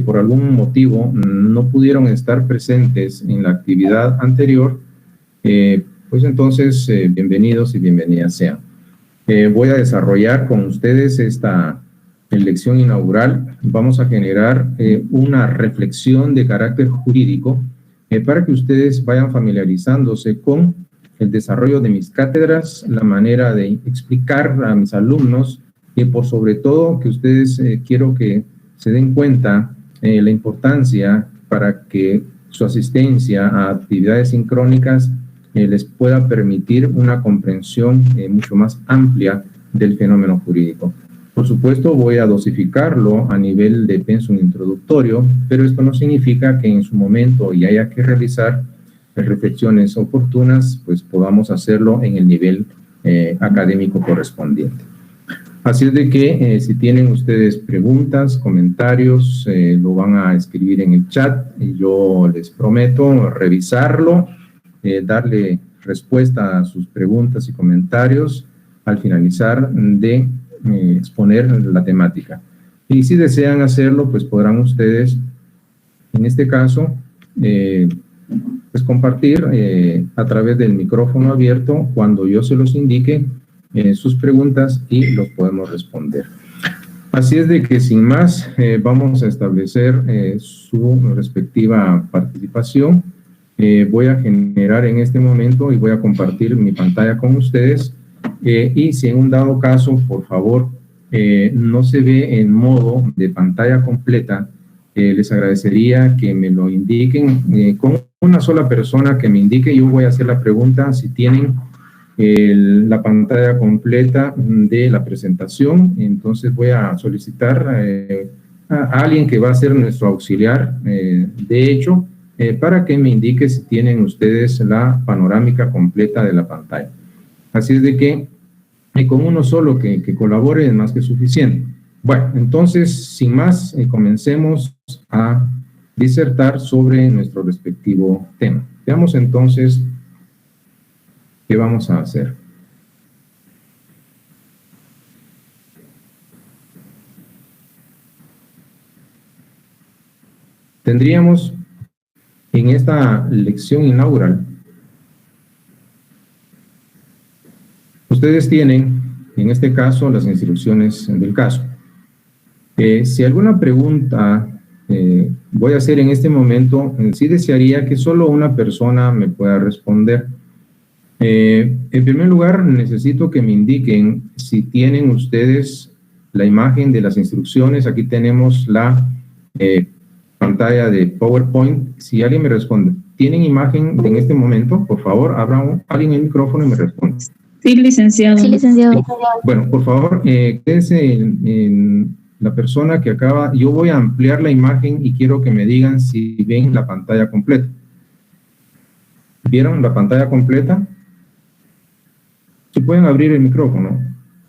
por algún motivo no pudieron estar presentes en la actividad anterior, pues entonces bienvenidos y bienvenidas sean. Voy a desarrollar con ustedes esta lección inaugural. Vamos a generar una reflexión de carácter jurídico para que ustedes vayan familiarizándose con el desarrollo de mis cátedras, la manera de explicar a mis alumnos y por sobre todo que ustedes quiero que se den cuenta la importancia para que su asistencia a actividades sincrónicas les pueda permitir una comprensión mucho más amplia del fenómeno jurídico. Por supuesto, voy a dosificarlo a nivel de pensum introductorio, pero esto no significa que en su momento y haya que realizar reflexiones oportunas, pues podamos hacerlo en el nivel académico correspondiente. Así es de que si tienen ustedes preguntas, comentarios, lo van a escribir en el chat y yo les prometo revisarlo, darle respuesta a sus preguntas y comentarios al finalizar de exponer la temática. Y si desean hacerlo, pues podrán ustedes, en este caso, pues compartir a través del micrófono abierto cuando yo se los indique sus preguntas y los podemos responder. Así es de que sin más vamos a establecer su respectiva participación. Voy a generar en este momento y voy a compartir mi pantalla con ustedes y si en un dado caso, por favor, no se ve en modo de pantalla completa, les agradecería que me lo indiquen con una sola persona que me indique. Yo voy a hacer la pregunta si tienen la pantalla completa de la presentación. Entonces voy a solicitar a alguien que va a ser nuestro auxiliar, de hecho, para que me indique si tienen ustedes la panorámica completa de la pantalla. Así es de que con uno solo que colabore es más que suficiente. Bueno, entonces, sin más, comencemos a disertar sobre nuestro respectivo tema. Veamos entonces qué vamos a hacer. Tendríamos en esta lección inaugural, ustedes tienen, en este caso, las instrucciones del caso. Si alguna pregunta voy a hacer en este momento, sí desearía que solo una persona me pueda responder. En primer lugar, necesito que me indiquen si tienen ustedes la imagen de las instrucciones. Aquí tenemos la pantalla de PowerPoint. Si alguien me responde, ¿tienen imagen en este momento? Por favor, abra alguien el micrófono y me responde. Sí, licenciado. Sí, licenciado. Sí. Bueno, por favor, quédense en la persona que acaba. Yo voy a ampliar la imagen y quiero que me digan si ven la pantalla completa. ¿Vieron la pantalla completa? ¿Se pueden abrir el micrófono?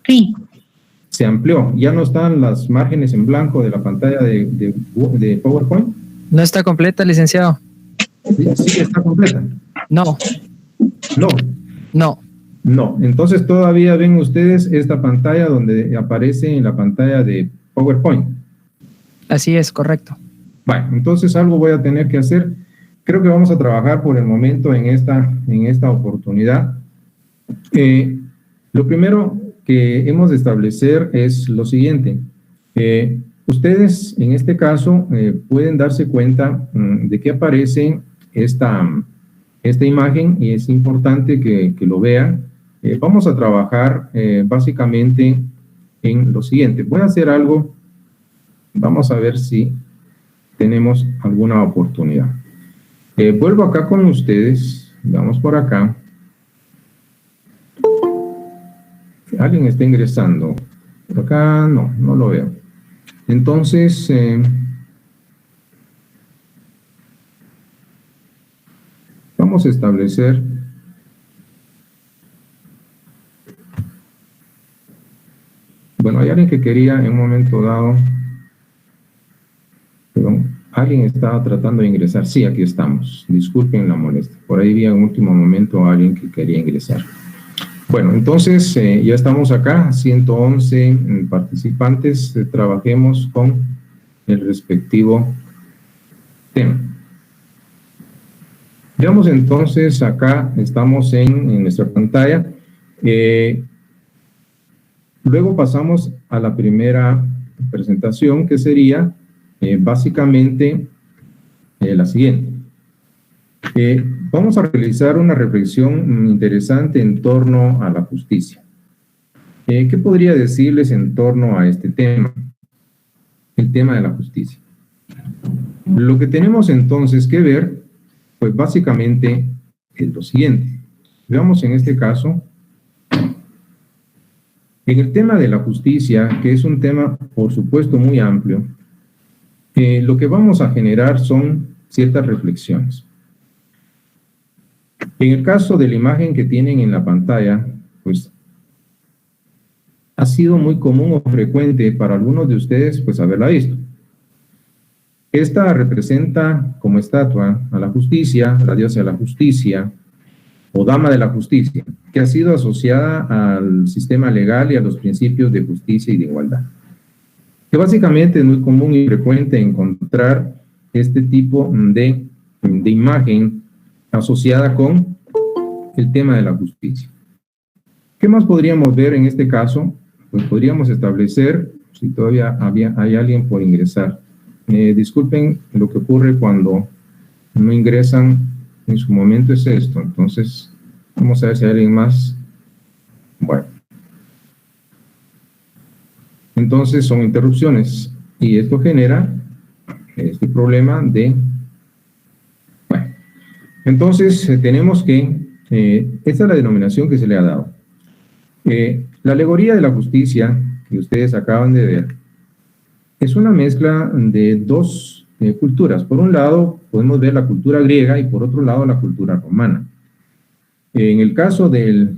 Sí. Se amplió. ¿Ya no están las márgenes en blanco de la pantalla de PowerPoint? No está completa, licenciado. Sí, está completa. No. No. No. No. Entonces todavía ven ustedes esta pantalla donde aparece en la pantalla de PowerPoint. Así es, correcto. Bueno, entonces algo voy a tener que hacer. Creo que vamos a trabajar por el momento en esta oportunidad. Lo primero que hemos de establecer es lo siguiente. Ustedes, en este caso, pueden darse cuenta de que aparece esta imagen y es importante que lo vean. Vamos a trabajar básicamente en lo siguiente. Voy a hacer algo. Vamos a ver si tenemos alguna oportunidad. Vuelvo acá con ustedes. Vamos por acá. Alguien está ingresando. Por acá no lo veo. Entonces, vamos a establecer bueno, hay alguien que quería en un momento dado, perdón, alguien estaba tratando de ingresar. Sí, aquí estamos. Disculpen la molestia. Por ahí vi en último momento a alguien que quería ingresar. Bueno, entonces ya estamos acá, 111 participantes. Trabajemos con el respectivo tema. Veamos entonces, acá estamos en nuestra pantalla. Luego pasamos a la primera presentación, que sería básicamente la siguiente. Vamos a realizar una reflexión interesante en torno a la justicia. ¿Qué podría decirles en torno a este tema? El tema de la justicia. Lo que tenemos entonces que ver, pues básicamente es lo siguiente. Veamos en este caso, en el tema de la justicia, que es un tema, por supuesto, muy amplio, lo que vamos a generar son ciertas reflexiones. En el caso de la imagen que tienen en la pantalla, pues ha sido muy común o frecuente para algunos de ustedes, pues haberla visto. Esta representa como estatua a la justicia, la diosa de la justicia, o dama de la justicia, que ha sido asociada al sistema legal y a los principios de justicia y de igualdad. Que básicamente es muy común y frecuente encontrar este tipo de imagen asociada con el tema de la justicia. ¿Qué más podríamos ver en este caso? Pues podríamos establecer, si todavía hay alguien por ingresar. Disculpen, lo que ocurre cuando no ingresan en su momento es esto. Entonces, vamos a ver si hay alguien más. Bueno. Entonces, son interrupciones. Y esto genera este problema de... Bueno. Entonces, tenemos que... esta es la denominación que se le ha dado. La alegoría de la justicia, que ustedes acaban de ver, es una mezcla de dos culturas. Por un lado, podemos ver la cultura griega y por otro lado, la cultura romana. En el caso de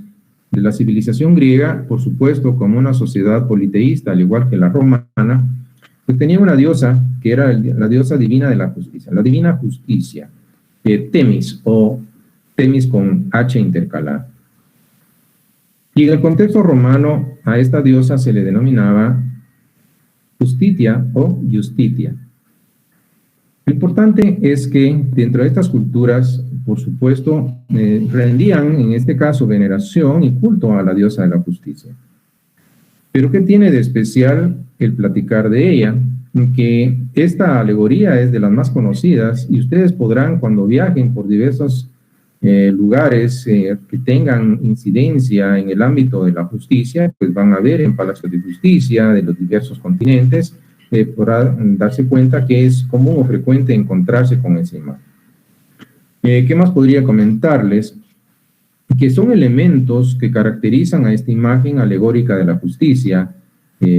la civilización griega, por supuesto, como una sociedad politeísta, al igual que la romana, pues tenía una diosa que era la diosa divina de la justicia, la divina justicia, Temis, o Temis con H intercalada. Y en el contexto romano, a esta diosa se le denominaba Justitia o Justitia. Lo importante es que dentro de estas culturas, por supuesto, rendían en este caso veneración y culto a la diosa de la justicia. Pero ¿qué tiene de especial el platicar de ella? Que esta alegoría es de las más conocidas y ustedes podrán, cuando viajen por diversos lugares que tengan incidencia en el ámbito de la justicia, pues van a ver en palacios de justicia de los diversos continentes, podrán darse cuenta que es común o frecuente encontrarse con esa imagen. ¿Qué más podría comentarles? Que son elementos que caracterizan a esta imagen alegórica de la justicia.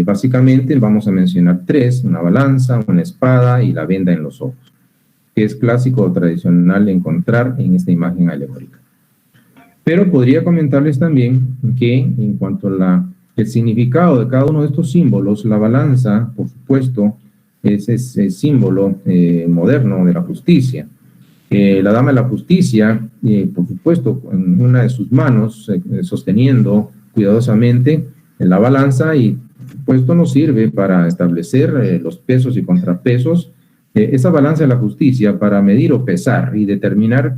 Básicamente vamos a mencionar tres: una balanza, una espada y la venda en los ojos, que es clásico o tradicional encontrar en esta imagen alegórica. Pero podría comentarles también que en cuanto a el significado de cada uno de estos símbolos, la balanza, por supuesto, es ese símbolo moderno de la justicia. La dama de la justicia, por supuesto, en una de sus manos, sosteniendo cuidadosamente la balanza, y por supuesto nos sirve para establecer los pesos y contrapesos, esa balanza de la justicia para medir o pesar y determinar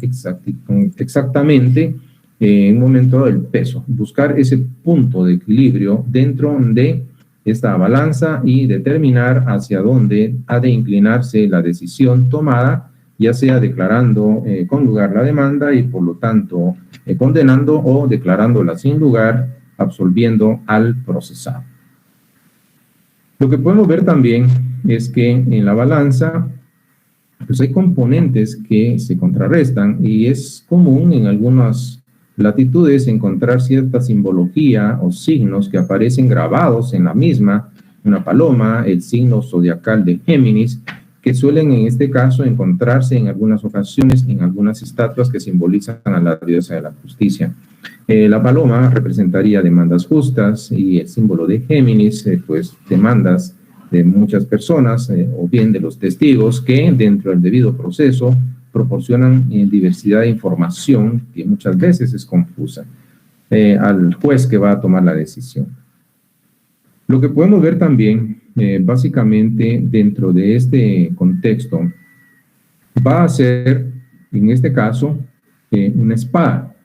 exactamente en un momento el peso, buscar ese punto de equilibrio dentro de esta balanza y determinar hacia dónde ha de inclinarse la decisión tomada, ya sea declarando con lugar la demanda y por lo tanto condenando, o declarándola sin lugar, absolviendo al procesado. Lo que podemos ver también es que en la balanza pues hay componentes que se contrarrestan y es común en algunas latitudes encontrar cierta simbología o signos que aparecen grabados en la misma, una paloma, el signo zodiacal de Géminis, que suelen en este caso encontrarse en algunas ocasiones en algunas estatuas que simbolizan a la diosa de la justicia. La paloma representaría demandas justas y el símbolo de Géminis, pues demandas de muchas personas o bien de los testigos que dentro del debido proceso proporcionan diversidad de información que muchas veces es confusa al juez que va a tomar la decisión. Lo que podemos ver también básicamente dentro de este contexto va a ser, en este caso, una espada.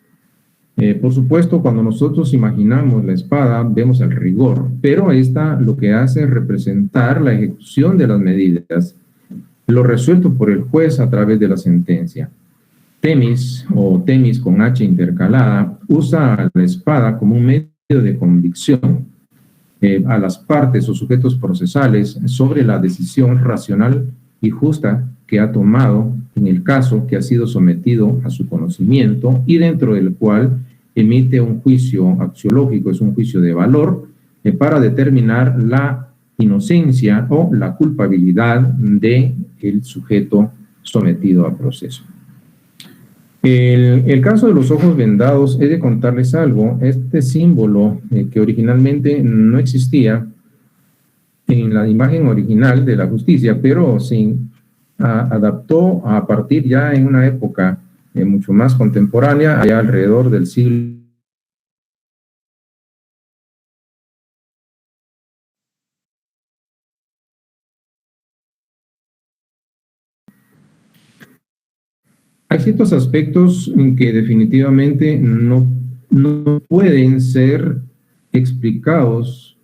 Por supuesto, cuando nosotros imaginamos la espada, vemos el rigor, pero esta lo que hace es representar la ejecución de las medidas, lo resuelto por el juez a través de la sentencia. Temis, o Temis con H intercalada, usa la espada como un medio de convicción a las partes o sujetos procesales sobre la decisión racional y justa que ha tomado en el caso que ha sido sometido a su conocimiento y dentro del cual emite un juicio axiológico, es un juicio de valor para determinar la inocencia o la culpabilidad del sujeto sometido a proceso. El caso de los ojos vendados, he de contarles algo. Este símbolo que originalmente no existía en la imagen original de la justicia, pero se adaptó a partir ya en una época mucho más contemporánea, allá alrededor del siglo. Hay ciertos aspectos en que definitivamente no pueden ser explicados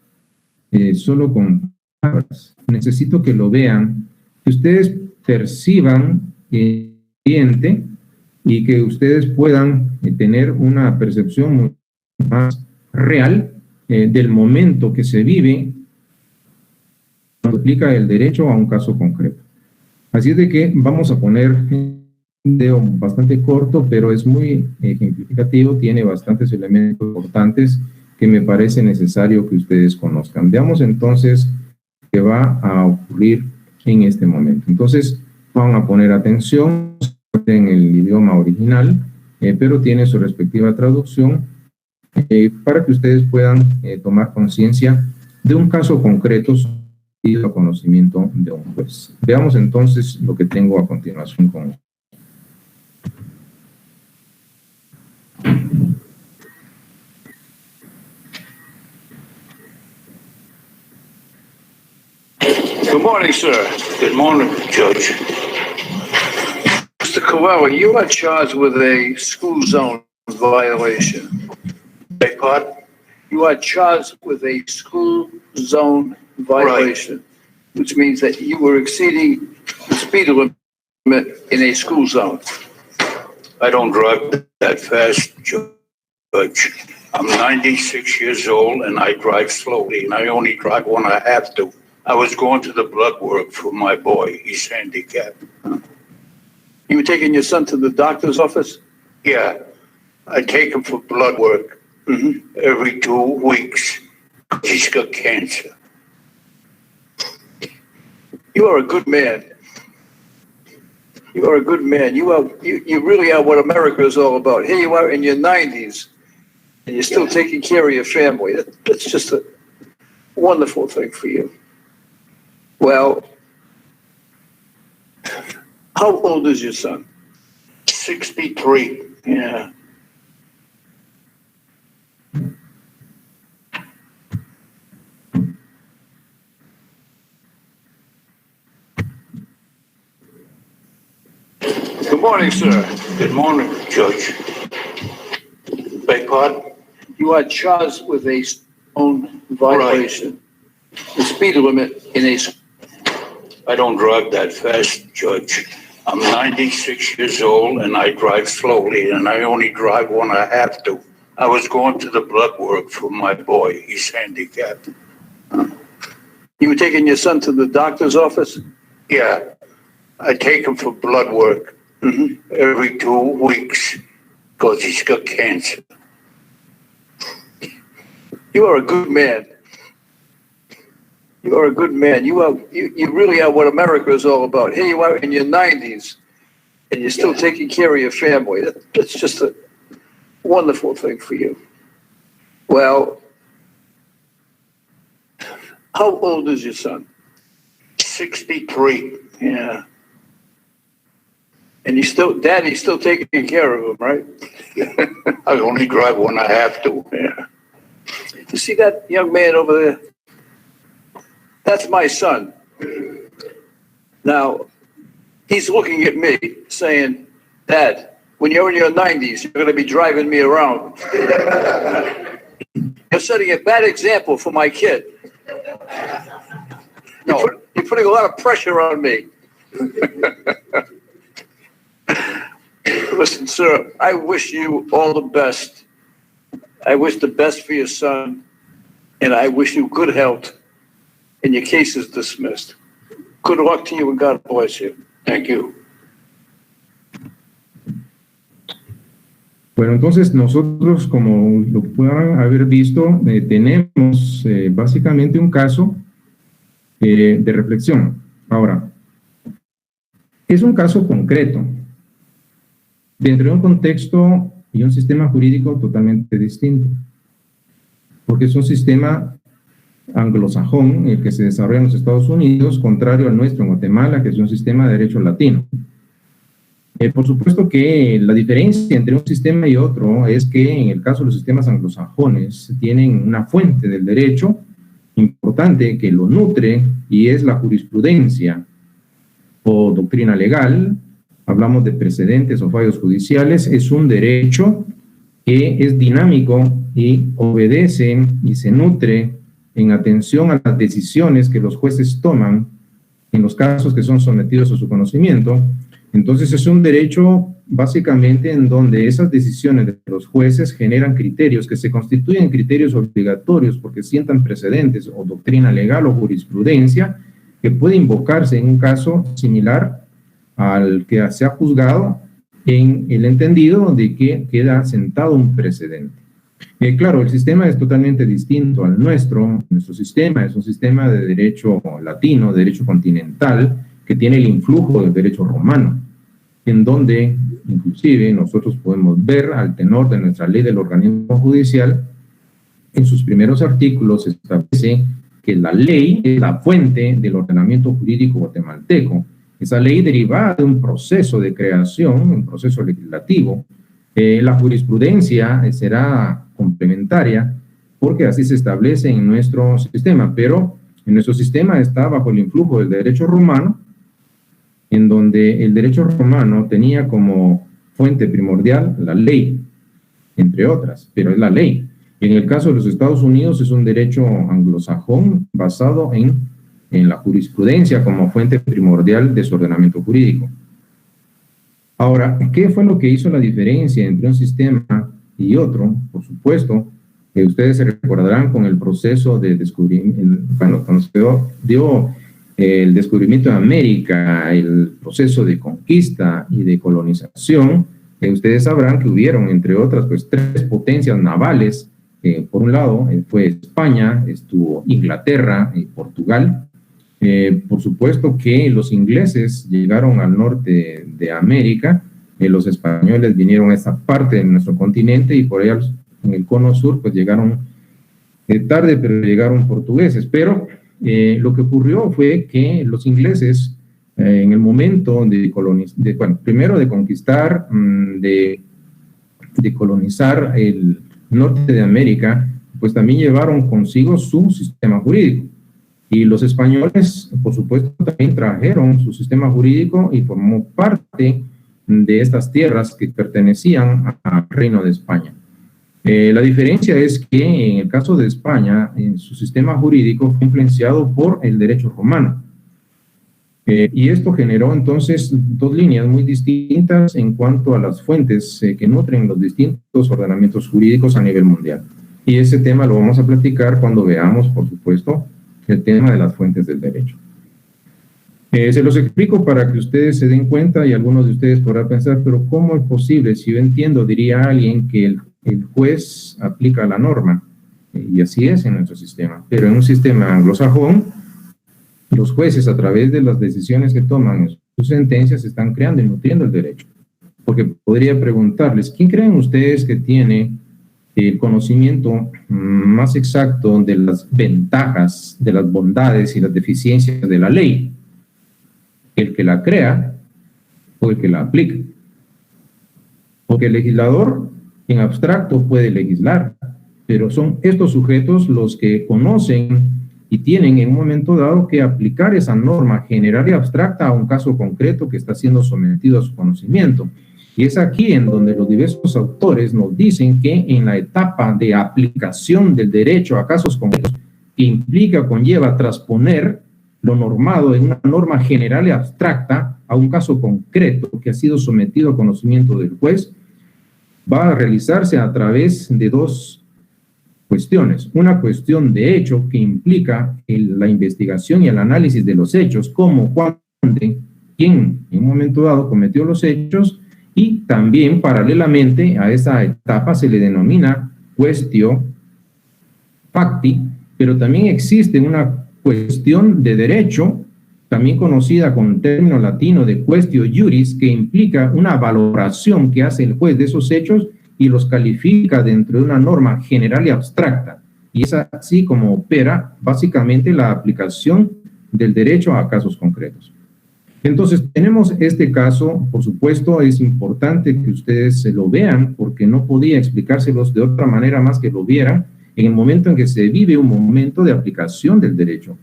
solo con palabras. Necesito que lo vean, que ustedes perciban el ambiente y que ustedes puedan tener una percepción mucho más real del momento que se vive cuando aplica el derecho a un caso concreto. Así es de que vamos a poner un video bastante corto, pero es muy ejemplificativo, tiene bastantes elementos importantes que me parece necesario que ustedes conozcan. Veamos entonces qué va a ocurrir en este momento. Entonces, van a poner atención en el idioma original, pero tiene su respectiva traducción para que ustedes puedan tomar conciencia de un caso concreto y el conocimiento de un juez. Veamos entonces lo que tengo a continuación con ustedes. Good morning, sir. Good morning, Judge. Mr. Coelho, you are charged with a school zone violation. Beg pardon? You are charged with a school zone violation, which means that you were exceeding the speed limit in a school zone. I don't drive that fast, Judge. I'm 96 years old and I drive slowly, and I only drive when I have to. I was going to the blood work for my boy. He's handicapped. You were taking your son to the doctor's office? Yeah. I take him for blood work every 2 weeks. He's got cancer. You are a good man. You are a good man. You really are what America is all about. Here you are in your 90s, and you're still taking care of your family. That's just a wonderful thing for you. Well, how old is your son? 63. Yeah. Good morning, sir. Good morning, Judge. Beg pardon? You are charged with a zone violation. The speed limit in a... I don't drive that fast, Judge. I'm 96 years old and I drive slowly, and I only drive when I have to. I was going to the blood work for my boy. He's handicapped. You were taking your son to the doctor's office? Yeah. I take him for blood work every 2 weeks because he's got cancer. You are a good man. You are a good man. You really are what America is all about. Here you are in your 90s, and you're still taking care of your family. That's just a wonderful thing for you. Well, how old is your son? 63. Yeah. And Daddy's still taking care of him, right? I only drive when I have to. Yeah. You see that young man over there? That's my son. Now, he's looking at me saying, Dad, when you're in your 90s, you're going to be driving me around. You're setting a bad example for my kid. You're putting a lot of pressure on me. Listen, sir, I wish you all the best. I wish the best for your son, and I wish you good health. And your case is dismissed. Good luck to you, and God bless you. Thank you. Bueno, entonces nosotros, como lo puedan haber visto, tenemos básicamente un caso de reflexión. Ahora, es un caso concreto, dentro de un contexto y un sistema jurídico totalmente distinto, porque es un sistema anglosajón, el que se desarrolla en los Estados Unidos, contrario al nuestro en Guatemala, que es un sistema de derecho latino. Por supuesto que la diferencia entre un sistema y otro es que en el caso de los sistemas anglosajones tienen una fuente del derecho importante que lo nutre y es la jurisprudencia o doctrina legal. Hablamos de precedentes o fallos judiciales. Es un derecho que es dinámico y obedece y se nutre en atención a las decisiones que los jueces toman en los casos que son sometidos a su conocimiento. Entonces es un derecho básicamente en donde esas decisiones de los jueces generan criterios que se constituyen criterios obligatorios porque sientan precedentes o doctrina legal o jurisprudencia que puede invocarse en un caso similar al que se ha juzgado en el entendido de que queda sentado un precedente. Claro, el sistema es totalmente distinto al nuestro. Nuestro sistema es un sistema de derecho latino, derecho continental, que tiene el influjo del derecho romano, en donde inclusive nosotros podemos ver al tenor de nuestra ley del organismo judicial, en sus primeros artículos establece que la ley es la fuente del ordenamiento jurídico guatemalteco. Esa ley derivada de un proceso de creación, un proceso legislativo. La jurisprudencia será complementaria porque así se establece en nuestro sistema, pero en nuestro sistema está bajo el influjo del derecho romano, en donde el derecho romano tenía como fuente primordial la ley, entre otras, pero es la ley. En el caso de los Estados Unidos es un derecho anglosajón basado en la jurisprudencia como fuente primordial de su ordenamiento jurídico. Ahora, ¿qué fue lo que hizo la diferencia entre un sistema y otro? Por supuesto, que ustedes se recordarán con el proceso de descubrimiento, bueno, cuando se dio el descubrimiento de América, el proceso de conquista y de colonización, ustedes sabrán que hubieron, entre otras, pues, tres potencias navales. Por un lado fue España, estuvo Inglaterra y Portugal. Por supuesto que los ingleses llegaron al norte de América, los españoles vinieron a esta parte de nuestro continente y por allá en el cono sur pues llegaron tarde, pero llegaron portugueses. Pero lo que ocurrió fue que los ingleses en el momento primero de conquistar, de colonizar el norte de América, pues también llevaron consigo su sistema jurídico. Y los españoles, por supuesto, también trajeron su sistema jurídico y formó parte de estas tierras que pertenecían al Reino de España. La diferencia es que en el caso de España, en su sistema jurídico fue influenciado por el derecho romano. Y esto generó entonces dos líneas muy distintas en cuanto a las fuentes que nutren los distintos ordenamientos jurídicos a nivel mundial. Y ese tema lo vamos a platicar cuando veamos, por supuesto, el tema de las fuentes del derecho. Se los explico para que ustedes se den cuenta y algunos de ustedes podrán pensar, pero ¿cómo es posible? Si yo entiendo, diría alguien, que el juez aplica la norma, y así es en nuestro sistema, pero en un sistema anglosajón, los jueces a través de las decisiones que toman en sus sentencias están creando y nutriendo el derecho. Porque podría preguntarles, ¿quién creen ustedes que tiene el conocimiento más exacto de las ventajas, de las bondades y las deficiencias de la ley? ¿El que la crea o el que la aplica? Porque el legislador en abstracto puede legislar, pero son estos sujetos los que conocen y tienen en un momento dado que aplicar esa norma general y abstracta a un caso concreto que está siendo sometido a su conocimiento. Y es aquí en donde los diversos autores nos dicen que en la etapa de aplicación del derecho a casos concretos, que implica, conlleva transponer lo normado en una norma general y abstracta a un caso concreto que ha sido sometido a conocimiento del juez, va a realizarse a través de dos cuestiones. Una cuestión de hecho que implica la investigación y el análisis de los hechos, cómo, cuándo, quién en un momento dado cometió los hechos, y también paralelamente a esa etapa se le denomina quaestio facti, pero también existe una cuestión de derecho, también conocida con el término latino de quaestio iuris, que implica una valoración que hace el juez de esos hechos y los califica dentro de una norma general y abstracta. Y es así como opera básicamente la aplicación del derecho a casos concretos. Entonces, tenemos este caso, por supuesto, es importante que ustedes se lo vean, porque no podía explicárselos de otra manera más que lo vieran en el momento en que se vive un momento de aplicación del derecho.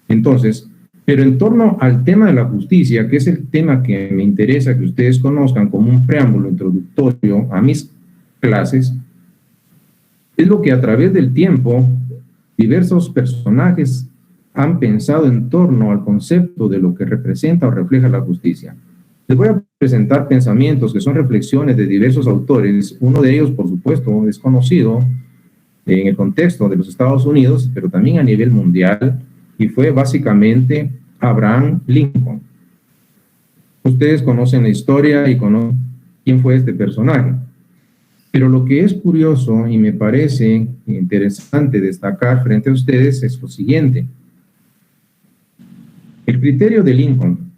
Entonces, pero en torno al tema de la justicia, que es el tema que me interesa que ustedes conozcan como un preámbulo introductorio a mis clases, es lo que a través del tiempo diversos personajes han pensado en torno al concepto de lo que representa o refleja la justicia. Les voy a presentar pensamientos que son reflexiones de diversos autores. Uno de ellos, por supuesto, es conocido en el contexto de los Estados Unidos, pero también a nivel mundial, y fue básicamente Abraham Lincoln. Ustedes conocen la historia y conocen quién fue este personaje. Pero lo que es curioso y me parece interesante destacar frente a ustedes es lo siguiente. El criterio de Lincoln,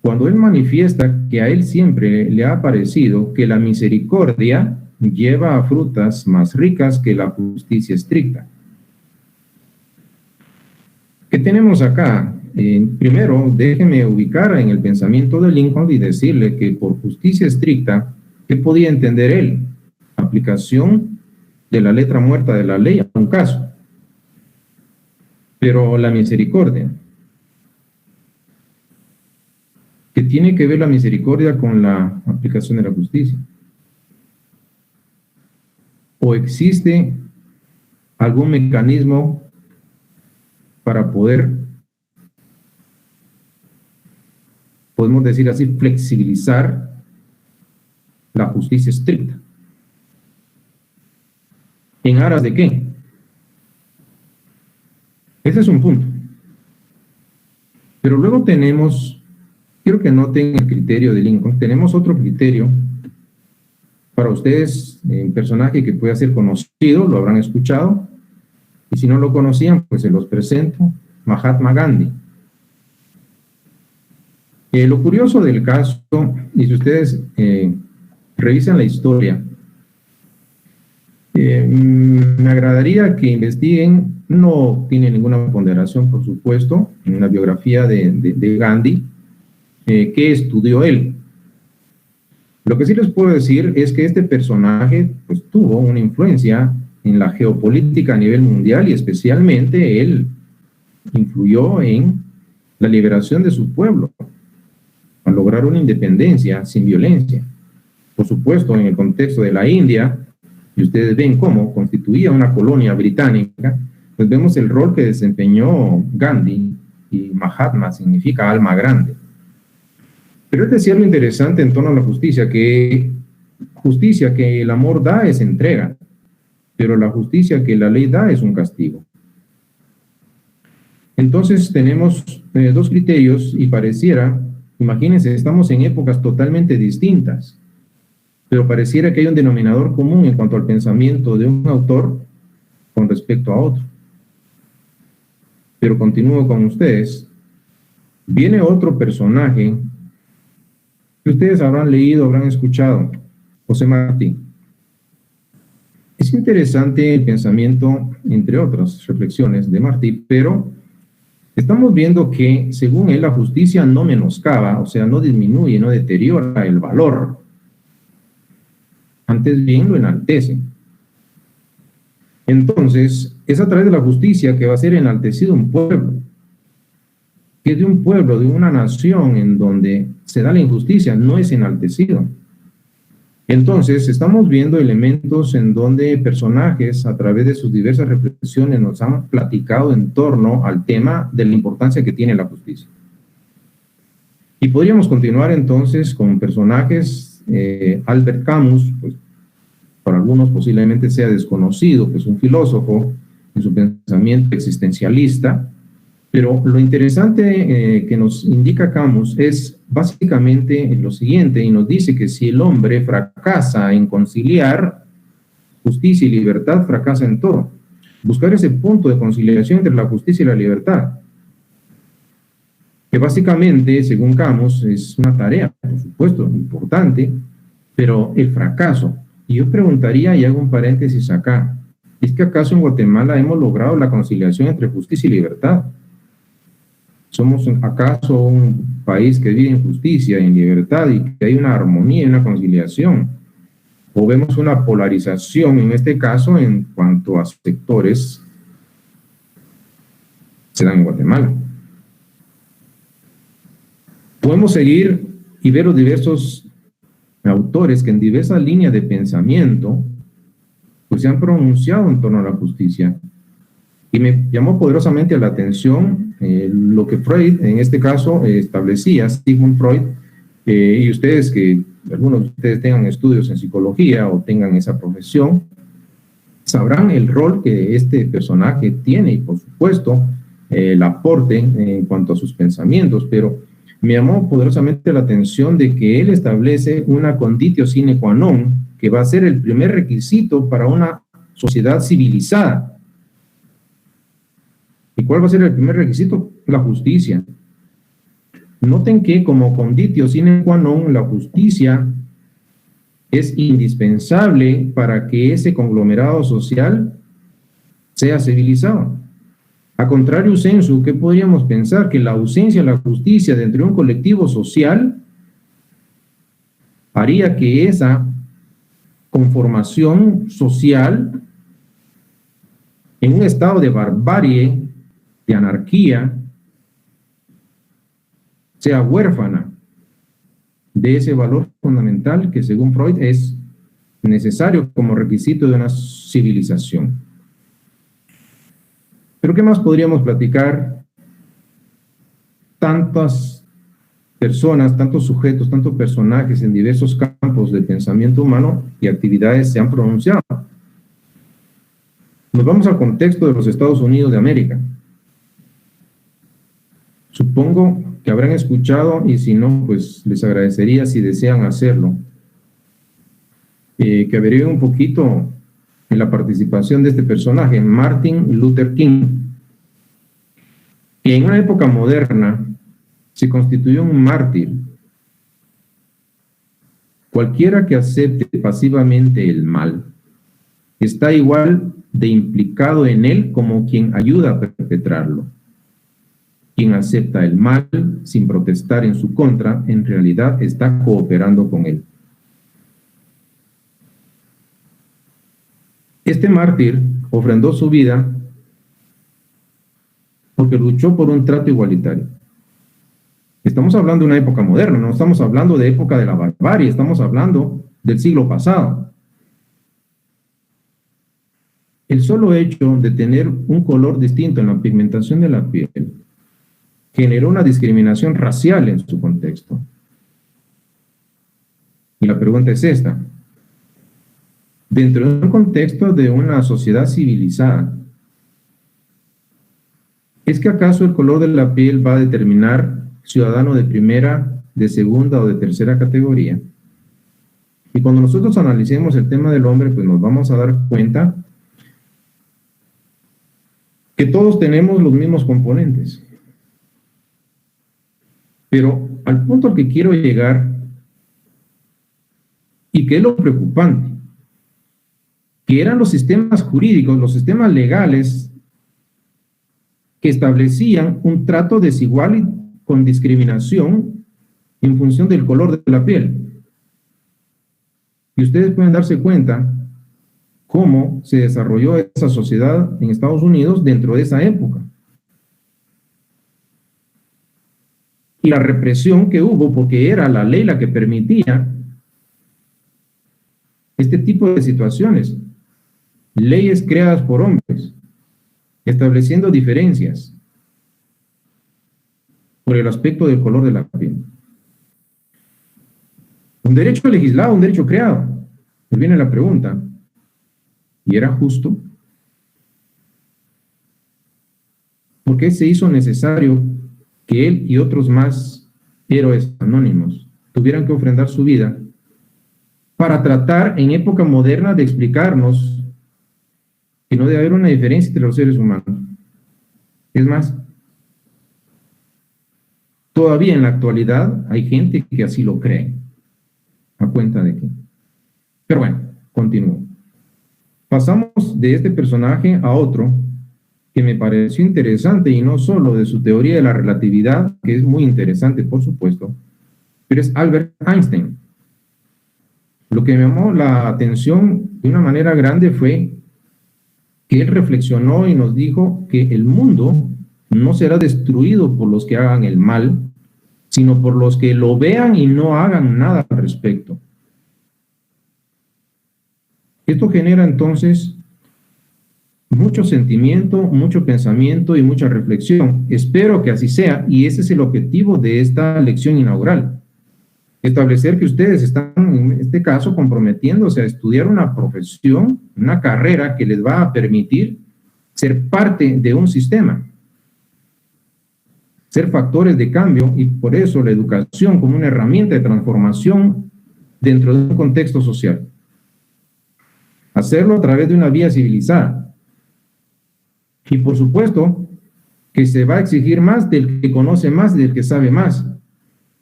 cuando él manifiesta que a él siempre le ha parecido que la misericordia lleva a frutas más ricas que la justicia estricta. ¿Qué tenemos acá? Primero, déjeme ubicar en el pensamiento de Lincoln y decirle que por justicia estricta, ¿qué podía entender él? Aplicación de la letra muerta de la ley a un caso. Pero la misericordia, ¿qué tiene que ver la misericordia con la aplicación de la justicia? ¿O existe algún mecanismo para poder, podemos decir así, flexibilizar la justicia estricta? ¿En aras de qué? Ese es un punto. Pero luego tenemos, quiero que noten el criterio de Lincoln, tenemos otro criterio para ustedes, un personaje que puede ser conocido, lo habrán escuchado, y si no lo conocían, pues se los presento, Mahatma Gandhi. Lo curioso del caso, y si ustedes revisan la historia, me agradaría que investiguen, no tiene ninguna ponderación, por supuesto, en la biografía de Gandhi, qué estudió él. Lo que sí les puedo decir es que este personaje pues, tuvo una influencia en la geopolítica a nivel mundial y especialmente él influyó en la liberación de su pueblo, a lograr una independencia sin violencia. Por supuesto, en el contexto de la India, y ustedes ven cómo constituía una colonia británica, pues vemos el rol que desempeñó Gandhi, y Mahatma significa alma grande. Pero él decía lo interesante en torno a la justicia que el amor da es entrega, pero la justicia que la ley da es un castigo. Entonces tenemos dos criterios y pareciera, imagínense, estamos en épocas totalmente distintas, pero pareciera que hay un denominador común en cuanto al pensamiento de un autor con respecto a otro. Pero continúo con ustedes. Viene otro personaje que ustedes habrán leído, habrán escuchado, José Martí. Es interesante el pensamiento, entre otras reflexiones de Martí, pero estamos viendo que, según él, la justicia no menoscaba, o sea, no disminuye, no deteriora el valor, antes bien lo enaltece. Entonces, es a través de la justicia que va a ser enaltecido un pueblo. Que de un pueblo, de una nación en donde se da la injusticia, no es enaltecido. Entonces, estamos viendo elementos en donde personajes, a través de sus diversas reflexiones, nos han platicado en torno al tema de la importancia que tiene la justicia. Y podríamos continuar entonces con personajes, Albert Camus, pues, para algunos posiblemente sea desconocido, que es un filósofo en su pensamiento existencialista, pero lo interesante que nos indica Camus es básicamente lo siguiente, y nos dice que si el hombre fracasa en conciliar justicia y libertad, fracasa en todo. Buscar ese punto de conciliación entre la justicia y la libertad, que básicamente, según Camus, es una tarea, por supuesto, importante, pero el fracaso. Y yo preguntaría, y hago un paréntesis acá, ¿es que acaso en Guatemala hemos logrado la conciliación entre justicia y libertad? ¿Somos acaso un país que vive en justicia, en libertad, y que hay una armonía y una conciliación? ¿O vemos una polarización, en este caso, en cuanto a sectores se dan en Guatemala? Podemos seguir y ver los diversos autores que en diversas líneas de pensamiento pues se han pronunciado en torno a la justicia. Y me llamó poderosamente la atención lo que Freud, en este caso, establecía, Sigmund Freud, y ustedes que algunos de ustedes tengan estudios en psicología o tengan esa profesión, sabrán el rol que este personaje tiene y, por supuesto, el aporte en cuanto a sus pensamientos, pero me llamó poderosamente la atención de que él establece una conditio sine qua non, que va a ser el primer requisito para una sociedad civilizada. ¿Y cuál va a ser el primer requisito? La justicia. Noten que como conditio sine qua non, la justicia es indispensable para que ese conglomerado social sea civilizado. A contrario sensu, ¿qué podríamos pensar? Que la ausencia de la justicia dentro de un colectivo social haría que esa conformación social en un estado de barbarie, de anarquía, sea huérfana de ese valor fundamental que según Freud es necesario como requisito de una civilización. Pero ¿qué más podríamos platicar? Tantas personas, tantos sujetos, tantos personajes en diversos campos del pensamiento humano y actividades se han pronunciado. Nos vamos al contexto de los Estados Unidos de América. Supongo que habrán escuchado, y si no, pues les agradecería si desean hacerlo, que averigüen un poquito en la participación de este personaje, Martin Luther King, que en una época moderna se constituyó un mártir. Cualquiera que acepte pasivamente el mal está igual de implicado en él como quien ayuda a perpetrarlo. Quien acepta el mal sin protestar en su contra, en realidad está cooperando con él. Este mártir ofrendó su vida porque luchó por un trato igualitario. Estamos hablando de una época moderna, no estamos hablando de época de la barbarie, estamos hablando del siglo pasado. El solo hecho de tener un color distinto en la pigmentación de la piel generó una discriminación racial en su contexto. Y la pregunta es esta. Dentro de un contexto de una sociedad civilizada, ¿es que acaso el color de la piel va a determinar ciudadano de primera, de segunda o de tercera categoría? Y cuando nosotros analicemos el tema del hombre, pues nos vamos a dar cuenta que todos tenemos los mismos componentes. Pero al punto al que quiero llegar, y que es lo preocupante, que eran los sistemas jurídicos, los sistemas legales, que establecían un trato desigual y con discriminación en función del color de la piel. Y ustedes pueden darse cuenta cómo se desarrolló esa sociedad en Estados Unidos dentro de esa época. Y la represión que hubo, porque era la ley la que permitía este tipo de situaciones. Leyes creadas por hombres, estableciendo diferencias por el aspecto del color de la piel. Un derecho legislado, un derecho creado. Me viene la pregunta, ¿y era justo? ¿Por qué se hizo necesario que él y otros más héroes anónimos tuvieran que ofrendar su vida para tratar en época moderna de explicarnos que no debe haber una diferencia entre los seres humanos? Es más, todavía en la actualidad hay gente que así lo cree. ¿A cuenta de qué? Pero bueno, continúo. Pasamos de este personaje a otro que me pareció interesante, y no solo de su teoría de la relatividad, que es muy interesante, por supuesto, pero es Albert Einstein. Lo que me llamó la atención de una manera grande fue que él reflexionó y nos dijo que el mundo no será destruido por los que hagan el mal, sino por los que lo vean y no hagan nada al respecto. Esto genera entonces mucho sentimiento, mucho pensamiento y mucha reflexión. Espero que así sea, y ese es el objetivo de esta lección inaugural. Establecer que ustedes están, en este caso, comprometiéndose a estudiar una profesión, una carrera que les va a permitir ser parte de un sistema, ser factores de cambio, y por eso la educación como una herramienta de transformación dentro de un contexto social. Hacerlo a través de una vía civilizada. Y por supuesto que se va a exigir más del que conoce más, del que sabe más.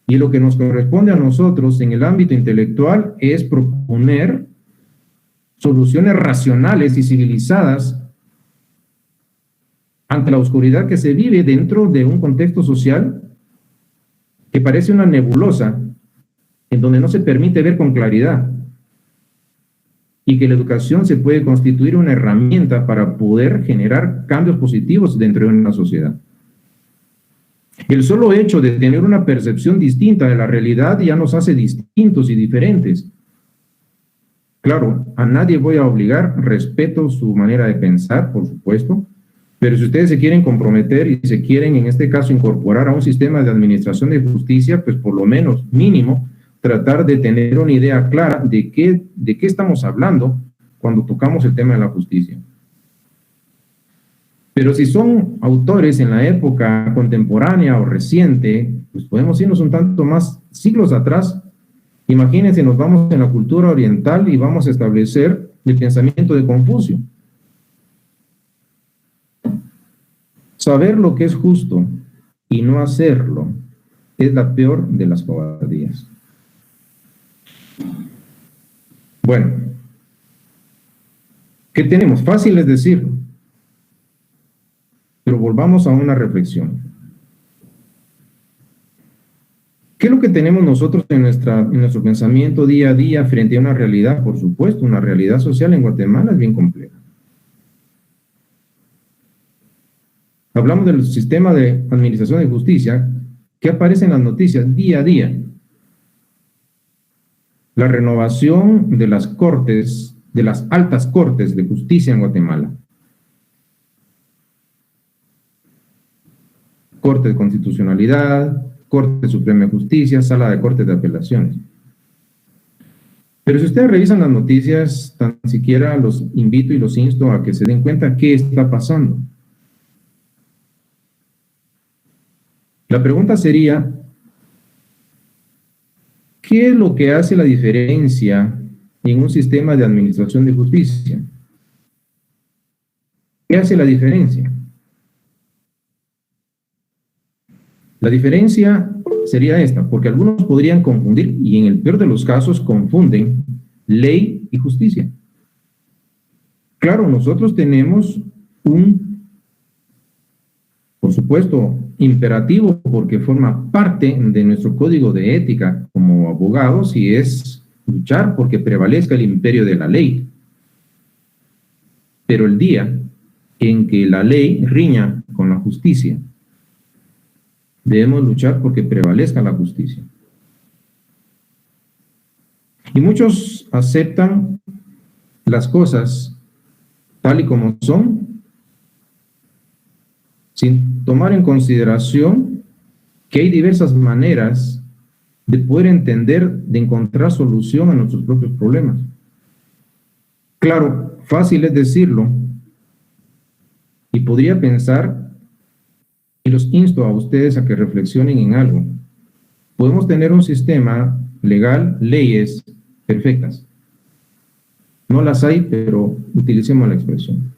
Y lo que nos corresponde a nosotros en el ámbito intelectual es proponer soluciones racionales y civilizadas ante la oscuridad que se vive dentro de un contexto social que parece una nebulosa, en donde no se permite ver con claridad, y que la educación se puede constituir una herramienta para poder generar cambios positivos dentro de una sociedad. El solo hecho de tener una percepción distinta de la realidad ya nos hace distintos y diferentes. Claro, a nadie voy a obligar, respeto su manera de pensar, por supuesto, pero si ustedes se quieren comprometer y se quieren, en este caso, incorporar a un sistema de administración de justicia, pues por lo menos, mínimo, tratar de tener una idea clara de qué estamos hablando cuando tocamos el tema de la justicia. Pero si son autores en la época contemporánea o reciente, pues podemos irnos un tanto más siglos atrás. Imagínense, nos vamos en la cultura oriental y vamos a establecer el pensamiento de Confucio. Saber lo que es justo y no hacerlo es la peor de las cobardías. Bueno, ¿qué tenemos? Fácil es decirlo, pero volvamos a una reflexión. ¿Qué es lo que tenemos nosotros en nuestro pensamiento día a día frente a una realidad? Por supuesto, una realidad social en Guatemala es bien compleja. Hablamos del sistema de administración de justicia que aparece en las noticias día a día. La renovación de las cortes, de las altas cortes de justicia en Guatemala. Corte de Constitucionalidad, Corte Suprema de Justicia, Sala de Cortes de Apelaciones. Pero si ustedes revisan las noticias, tan siquiera los invito y los insto a que se den cuenta qué está pasando. La pregunta sería, ¿qué es lo que hace la diferencia en un sistema de administración de justicia? ¿Qué hace la diferencia? La diferencia sería esta, porque algunos podrían confundir, y en el peor de los casos confunden, ley y justicia. Claro, nosotros tenemos por supuesto, imperativo, porque forma parte de nuestro código de ética como abogados, y es luchar porque prevalezca el imperio de la ley. pero el día en que la ley riña con la justicia, debemos luchar porque prevalezca la justicia. Y muchos aceptan las cosas tal y como son, sin tomar en consideración que hay diversas maneras de poder entender, de encontrar solución a nuestros propios problemas. Claro, fácil es decirlo, y podría pensar, y los insto a ustedes a que reflexionen en algo. Podemos tener un sistema legal, leyes perfectas. No las hay, pero utilicemos la expresión.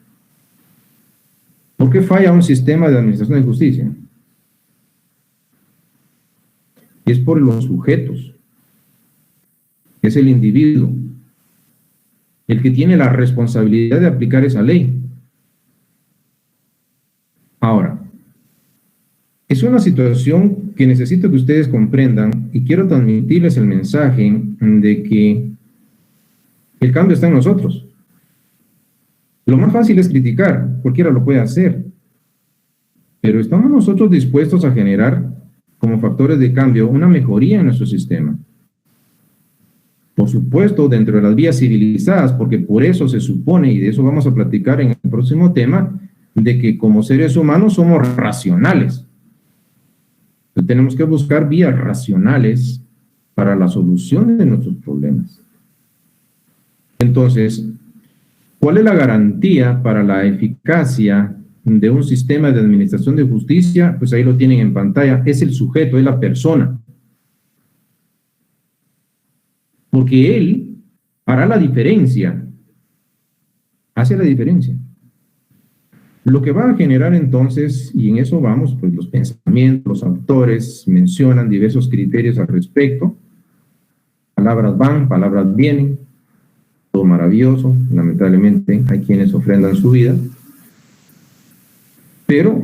¿Por qué falla un sistema de administración de justicia? Y es por los sujetos. Es el individuo el que tiene la responsabilidad de aplicar esa ley. Ahora, es una situación que necesito que ustedes comprendan y quiero transmitirles el mensaje de que el cambio está en nosotros. Lo más fácil es criticar, cualquiera lo puede hacer, pero estamos nosotros dispuestos a generar como factores de cambio una mejoría en nuestro sistema. Por supuesto, dentro de las vías civilizadas, porque por eso se supone, y de eso vamos a platicar en el próximo tema, de que como seres humanos somos racionales. Entonces, tenemos que buscar vías racionales para la solución de nuestros problemas. Entonces, ¿cuál es la garantía para la eficacia de un sistema de administración de justicia? Pues ahí lo tienen en pantalla, es el sujeto, es la persona. Porque él hará la diferencia, hace la diferencia. Lo que va a generar entonces, y en eso vamos, pues los pensamientos, los autores mencionan diversos criterios al respecto. Palabras van, palabras vienen, todo maravilloso, lamentablemente hay quienes ofrendan su vida. Pero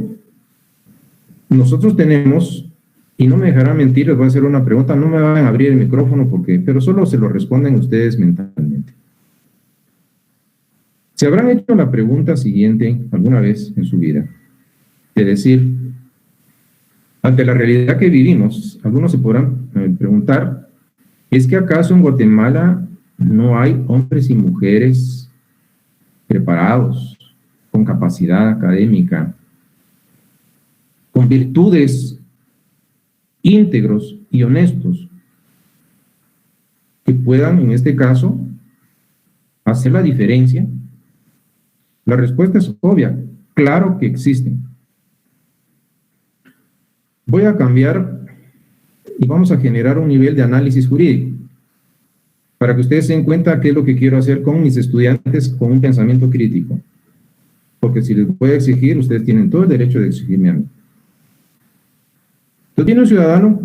nosotros tenemos, y no me dejarán mentir, les voy a hacer una pregunta, no me van a abrir el micrófono pero solo se lo responden ustedes mentalmente. ¿Se habrán hecho la pregunta siguiente alguna vez en su vida? De decir, ante la realidad que vivimos, algunos se podrán preguntar, ¿es que acaso en Guatemala no hay hombres y mujeres preparados, con capacidad académica, con virtudes, íntegros y honestos, que puedan, en este caso, hacer la diferencia? La respuesta es obvia, claro que existen. Voy a cambiar y vamos a generar un nivel de análisis jurídico para que ustedes se den cuenta qué es lo que quiero hacer con mis estudiantes con un pensamiento crítico. Porque si les voy a exigir, ustedes tienen todo el derecho de exigirme a mí. Entonces viene un ciudadano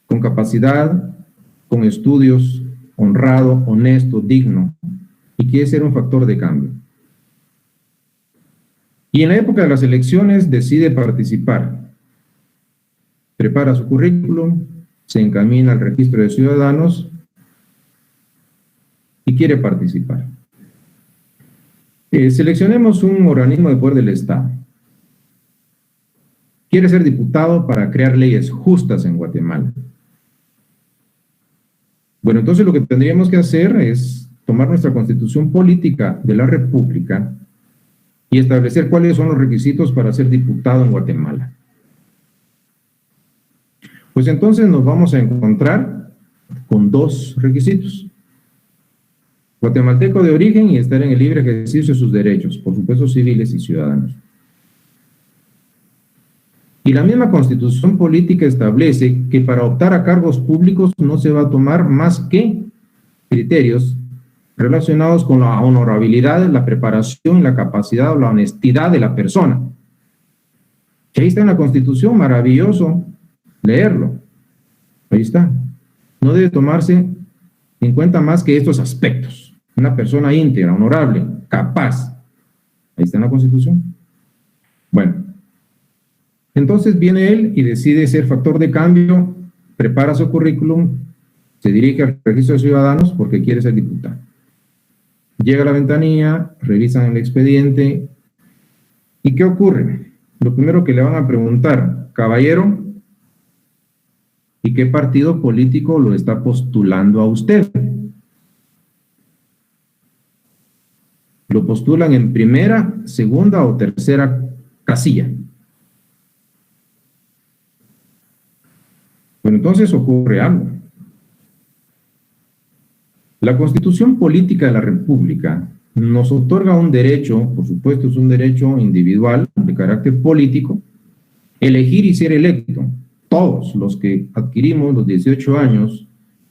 con capacidad, con estudios, honrado, honesto, digno, y quiere ser un factor de cambio. Y en la época de las elecciones decide participar. Prepara su currículum, se encamina al registro de ciudadanos y quiere participar. Seleccionemos un organismo de poder del Estado. Quiere ser diputado para crear leyes justas en Guatemala. Bueno, entonces lo que tendríamos que hacer es tomar nuestra constitución política de la República y establecer cuáles son los requisitos para ser diputado en Guatemala. Pues entonces nos vamos a encontrar con dos requisitos: guatemalteco de origen y estar en el libre ejercicio de sus derechos, por supuesto civiles y ciudadanos. Y la misma constitución política establece que para optar a cargos públicos no se va a tomar más que criterios relacionados con la honorabilidad, la preparación, la capacidad o la honestidad de la persona. Que ahí está en la Constitución, maravilloso leerlo. Ahí está. No debe tomarse en cuenta más que estos aspectos. Una persona íntegra, honorable, capaz. Ahí está en la Constitución. Bueno, entonces viene él y decide ser factor de cambio, prepara su currículum, se dirige al registro de ciudadanos porque quiere ser diputado. Llega a la ventanilla, revisan el expediente, ¿y qué ocurre? Lo primero que le van a preguntar, caballero, ¿y qué partido político lo está postulando a usted? Lo postulan en primera, segunda o tercera casilla. Bueno, entonces ocurre algo. La Constitución Política de la República nos otorga un derecho, por supuesto es un derecho individual de carácter político, elegir y ser electo. Todos los que adquirimos los 18 años,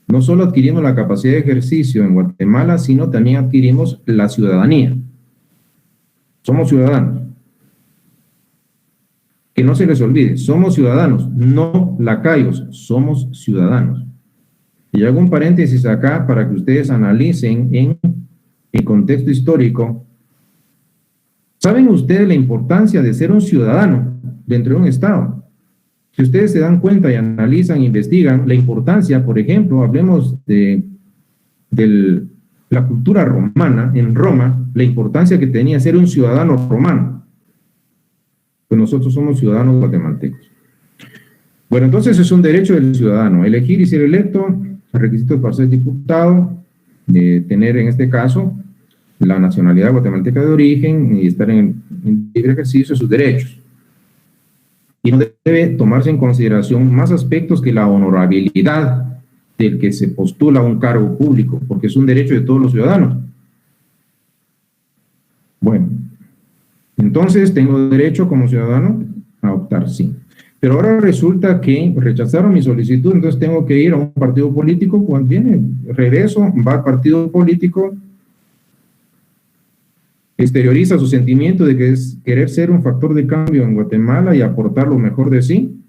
no solo adquirimos la capacidad de ejercicio en Guatemala, sino también adquirimos la ciudadanía. Somos ciudadanos. Que no se les olvide, somos ciudadanos, no lacayos, somos ciudadanos. Y hago un paréntesis acá para que ustedes analicen en el contexto histórico. ¿Saben ustedes la importancia de ser un ciudadano dentro de un Estado? Si ustedes se dan cuenta y analizan, investigan, la importancia, por ejemplo, hablemos de la cultura romana, en Roma, la importancia que tenía ser un ciudadano romano. Pues nosotros somos ciudadanos guatemaltecos. Bueno, entonces es un derecho del ciudadano, elegir y ser electo, requisitos para ser diputado, tener en este caso la nacionalidad guatemalteca de origen y estar en libre ejercicio de sus derechos. Y no debe tomarse en consideración más aspectos que la honorabilidad del que se postula a un cargo público, porque es un derecho de todos los ciudadanos. Bueno, entonces tengo derecho como ciudadano a optar, sí. Pero ahora resulta que rechazaron mi solicitud, entonces tengo que ir a un partido político. Cuando viene, regreso, va al partido político, exterioriza su sentimiento de que es querer ser un factor de cambio en Guatemala y aportar lo mejor de sí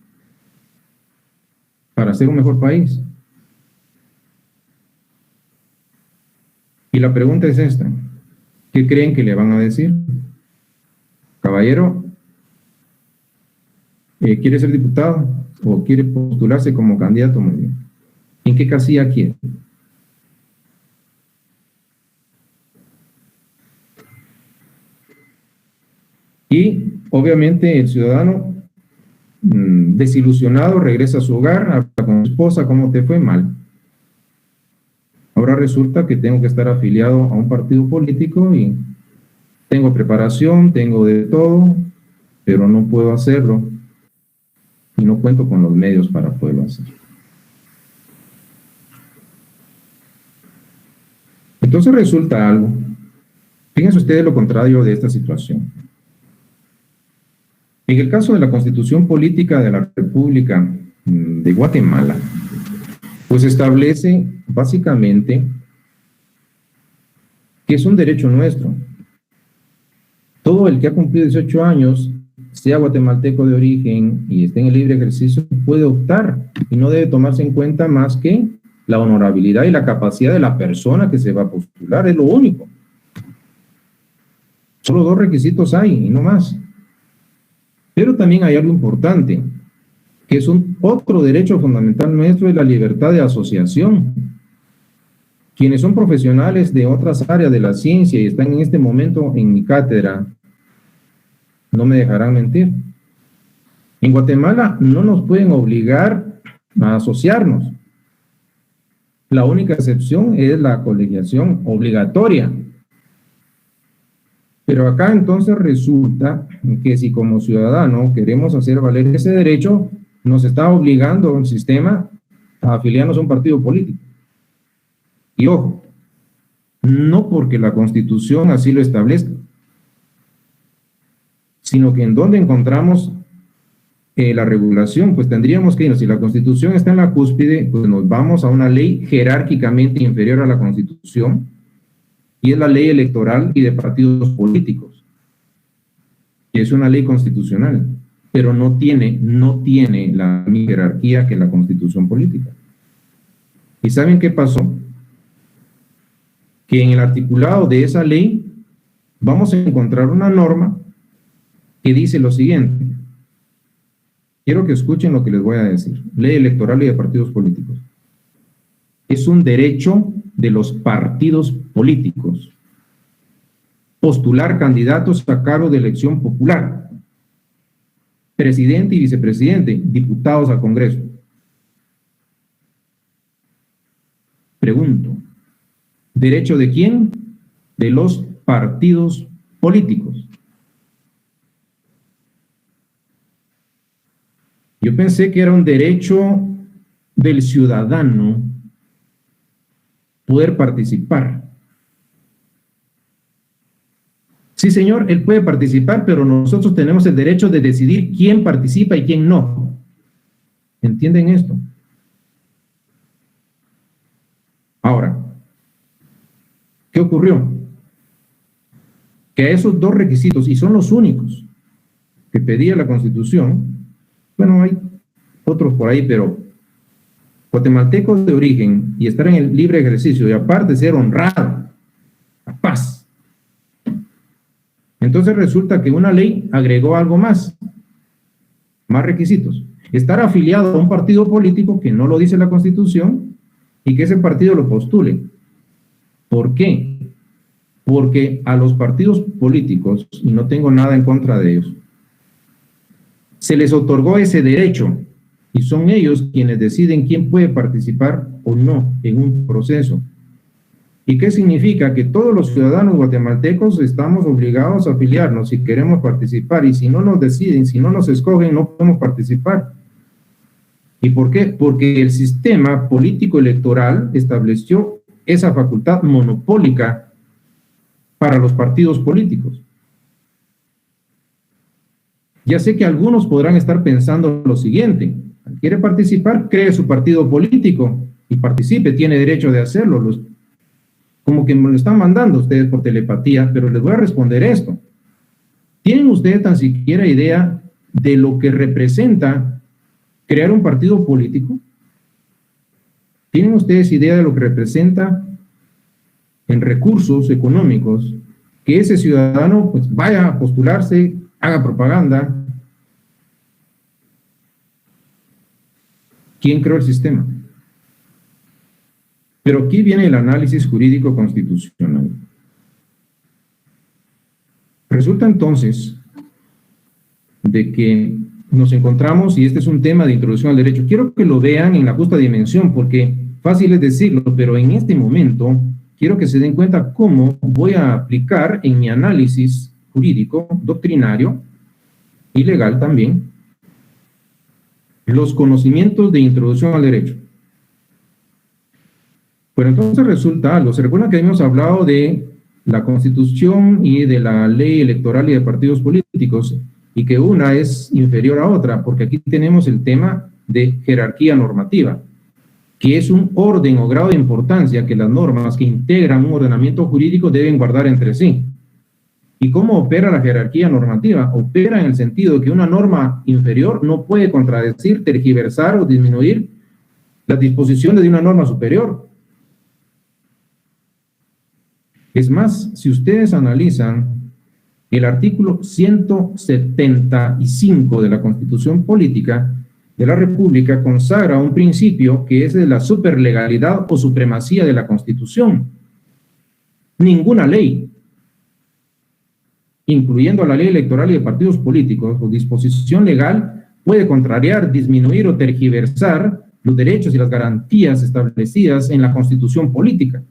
para ser un mejor país. Y la pregunta es esta: ¿qué creen que le van a decir? Caballero, ¿quiere ser diputado o quiere postularse como candidato? Muy bien. ¿En qué casilla quiere? Y obviamente el ciudadano desilusionado regresa a su hogar, habla con su esposa, ¿cómo te fue? Mal. Ahora resulta que tengo que estar afiliado a un partido político y tengo preparación, tengo de todo, pero no puedo hacerlo y no cuento con los medios para poderlo hacer. Entonces resulta algo. Fíjense ustedes lo contrario de esta situación. En el caso de la Constitución Política de la República de Guatemala, pues establece básicamente que es un derecho nuestro. Todo el que ha cumplido 18 años, sea guatemalteco de origen y esté en el libre ejercicio, puede optar y no debe tomarse en cuenta más que la honorabilidad y la capacidad de la persona que se va a postular, es lo único. Solo dos requisitos hay y no más. Pero también hay algo importante, que es otro derecho fundamental nuestro, es la libertad de asociación. Quienes son profesionales de otras áreas de la ciencia y están en este momento en mi cátedra, no me dejarán mentir. En Guatemala no nos pueden obligar a asociarnos. La única excepción es la colegiación obligatoria. Pero acá entonces resulta que si como ciudadano queremos hacer valer ese derecho, nos está obligando el sistema a afiliarnos a un partido político. Y ojo, no porque la Constitución así lo establezca, sino que en donde encontramos la regulación, pues tendríamos que irnos, si la Constitución está en la cúspide, pues nos vamos a una ley jerárquicamente inferior a la Constitución, y es la ley electoral y de partidos políticos, que es una ley constitucional, pero no tiene la misma jerarquía que la Constitución política. ¿Y saben qué pasó? Que en el articulado de esa ley vamos a encontrar una norma que dice lo siguiente. Quiero que escuchen lo que les voy a decir. Ley electoral y de partidos políticos. Es un derecho de los partidos políticos postular candidatos a cargo de elección popular, presidente y vicepresidente, diputados al Congreso. Pregunto, ¿derecho de quién? De los partidos políticos. Yo pensé que era un derecho del ciudadano poder participar. Sí, señor, él puede participar, pero nosotros tenemos el derecho de decidir quién participa y quién no. ¿Entienden esto? Ahora, ¿qué ocurrió? Que a esos dos requisitos, y son los únicos que pedía la Constitución, bueno, hay otros por ahí, pero guatemaltecos de origen y estar en el libre ejercicio y aparte ser honrado, la paz. Entonces resulta que una ley agregó algo más requisitos. Estar afiliado a un partido político que no lo dice la Constitución y que ese partido lo postule. ¿Por qué? Porque a los partidos políticos, y no tengo nada en contra de ellos, se les otorgó ese derecho y son ellos quienes deciden quién puede participar o no en un proceso. ¿Y qué significa? Que todos los ciudadanos guatemaltecos estamos obligados a afiliarnos si queremos participar, y si no nos deciden, si no nos escogen, no podemos participar. ¿Y por qué? Porque el sistema político electoral estableció esa facultad monopólica para los partidos políticos. Ya sé que algunos podrán estar pensando lo siguiente: quiere participar, cree su partido político y participe, tiene derecho de hacerlo. Como que me lo están mandando ustedes por telepatía, pero les voy a responder esto. ¿Tienen ustedes tan siquiera idea de lo que representa crear un partido político? ¿Tienen ustedes idea de lo que representa en recursos económicos que ese ciudadano pues vaya a postularse, haga propaganda? ¿Quién creó el sistema? Pero aquí viene el análisis jurídico constitucional. Resulta entonces de que nos encontramos, y este es un tema de introducción al derecho, quiero que lo vean en la justa dimensión, porque fácil es decirlo, pero en este momento quiero que se den cuenta cómo voy a aplicar en mi análisis jurídico, doctrinario y legal también, los conocimientos de introducción al derecho. Pero entonces resulta algo. Se recuerdan que habíamos hablado de la Constitución y de la ley electoral y de partidos políticos, y que una es inferior a otra, porque aquí tenemos el tema de jerarquía normativa, que es un orden o grado de importancia que las normas que integran un ordenamiento jurídico deben guardar entre sí. ¿Y cómo opera la jerarquía normativa? Opera en el sentido de que una norma inferior no puede contradecir, tergiversar o disminuir las disposiciones de una norma superior. Es más, si ustedes analizan el artículo 175 de la Constitución Política de la República, consagra un principio que es de la superlegalidad o supremacía de la Constitución. Ninguna ley, incluyendo la ley electoral y de partidos políticos, o disposición legal, puede contrariar, disminuir o tergiversar los derechos y las garantías establecidas en la Constitución Política.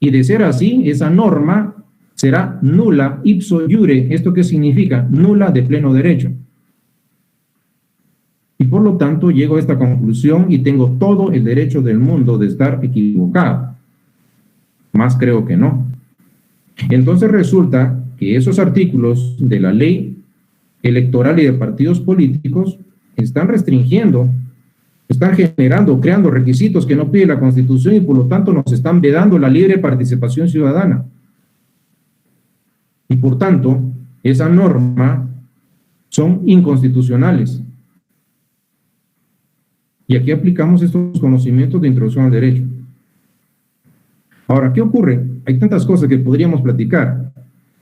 Y de ser así, esa norma será nula ipso iure. ¿Esto qué significa? Nula de pleno derecho. Y por lo tanto llego a esta conclusión y tengo todo el derecho del mundo de estar equivocado. Más creo que no. Entonces resulta que esos artículos de la ley electoral y de partidos políticos están restringiendo, están generando, creando requisitos que no pide la Constitución, y por lo tanto nos están vedando la libre participación ciudadana. Y por tanto, esa norma son inconstitucionales. Y aquí aplicamos estos conocimientos de introducción al derecho. Ahora, ¿qué ocurre? Hay tantas cosas que podríamos platicar.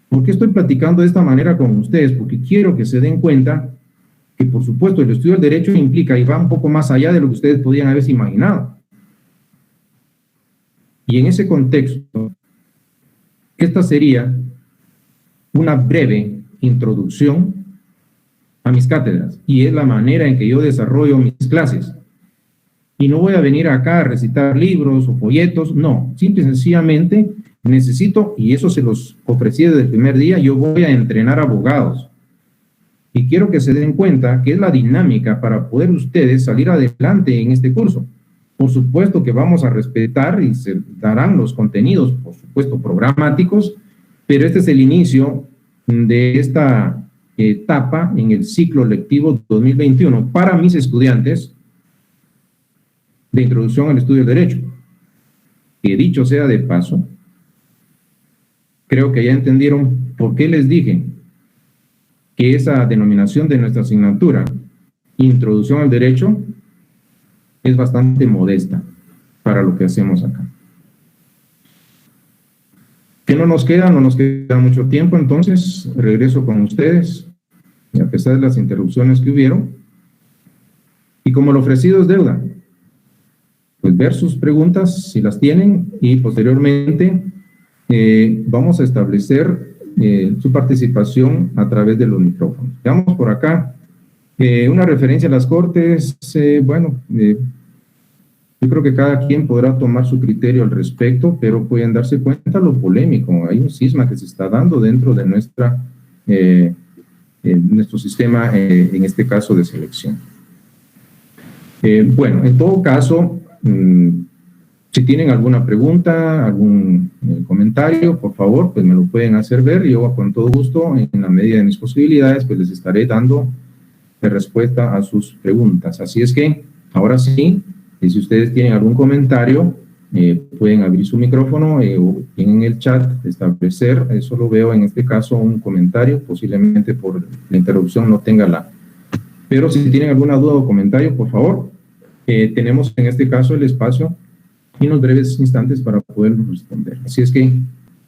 ¿Por qué estoy platicando de esta manera con ustedes? Porque quiero que se den cuenta que, por supuesto, el estudio del derecho implica y va un poco más allá de lo que ustedes podían haberse imaginado. Y en ese contexto, esta sería una breve introducción a mis cátedras y es la manera en que yo desarrollo mis clases. Y no voy a venir acá a recitar libros o folletos, no, simple y sencillamente necesito, y eso se los ofrecí desde el primer día, yo voy a entrenar abogados. Y quiero que se den cuenta que es la dinámica para poder ustedes salir adelante en este curso. Por supuesto que vamos a respetar y se darán los contenidos, por supuesto, programáticos, pero este es el inicio de esta etapa en el ciclo lectivo 2021 para mis estudiantes de introducción al estudio del derecho. Que dicho sea de paso, creo que ya entendieron por qué les dije que esa denominación de nuestra asignatura, Introducción al Derecho, es bastante modesta para lo que hacemos acá. ¿Qué no nos queda? No nos queda mucho tiempo, entonces regreso con ustedes, y a pesar de las interrupciones que hubieron. Y como lo ofrecido es deuda, pues ver sus preguntas, si las tienen, y posteriormente vamos a establecer su participación a través de los micrófonos. Veamos por acá. Una referencia a las cortes, yo creo que cada quien podrá tomar su criterio al respecto, pero pueden darse cuenta lo polémico. Hay un cisma que se está dando dentro de nuestro sistema, en este caso de selección. En todo caso, si tienen alguna pregunta, algún comentario, por favor, pues me lo pueden hacer ver. Yo con todo gusto, en la medida de mis posibilidades, pues les estaré dando respuesta a sus preguntas. Así es que, ahora sí, si ustedes tienen algún comentario, pueden abrir su micrófono o en el chat establecer. Solo veo en este caso un comentario, posiblemente por la interrupción no tenga la. Pero si tienen alguna duda o comentario, por favor, tenemos en este caso el espacio y unos breves instantes para poder responder. Así es que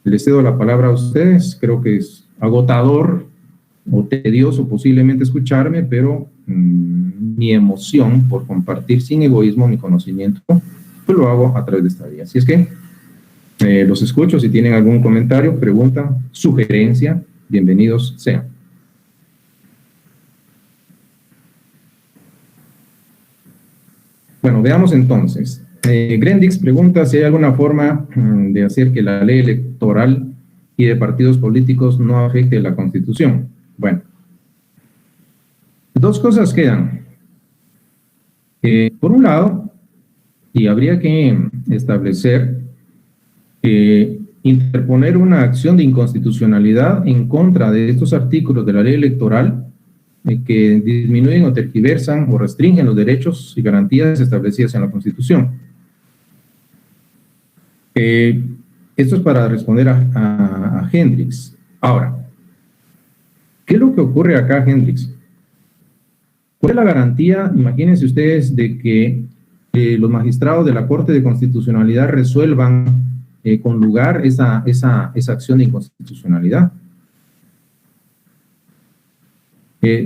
les cedo la palabra a ustedes. Creo que es agotador o tedioso posiblemente escucharme, pero mi emoción por compartir sin egoísmo mi conocimiento, pues lo hago a través de esta vía. Así es que los escucho. Si tienen algún comentario, pregunta, sugerencia, bienvenidos sean. Bueno, veamos entonces. Grendix pregunta si hay alguna forma de hacer que la ley electoral y de partidos políticos no afecte la Constitución. Bueno, dos cosas quedan. Por un lado, y habría que establecer, interponer una acción de inconstitucionalidad en contra de estos artículos de la ley electoral que disminuyen o tergiversan o restringen los derechos y garantías establecidas en la Constitución. Esto es para responder a Hendrix. Ahora, ¿qué es lo que ocurre acá, Hendrix? ¿Cuál es la garantía, imagínense ustedes, de que los magistrados de la Corte de Constitucionalidad resuelvan con lugar esa acción de inconstitucionalidad?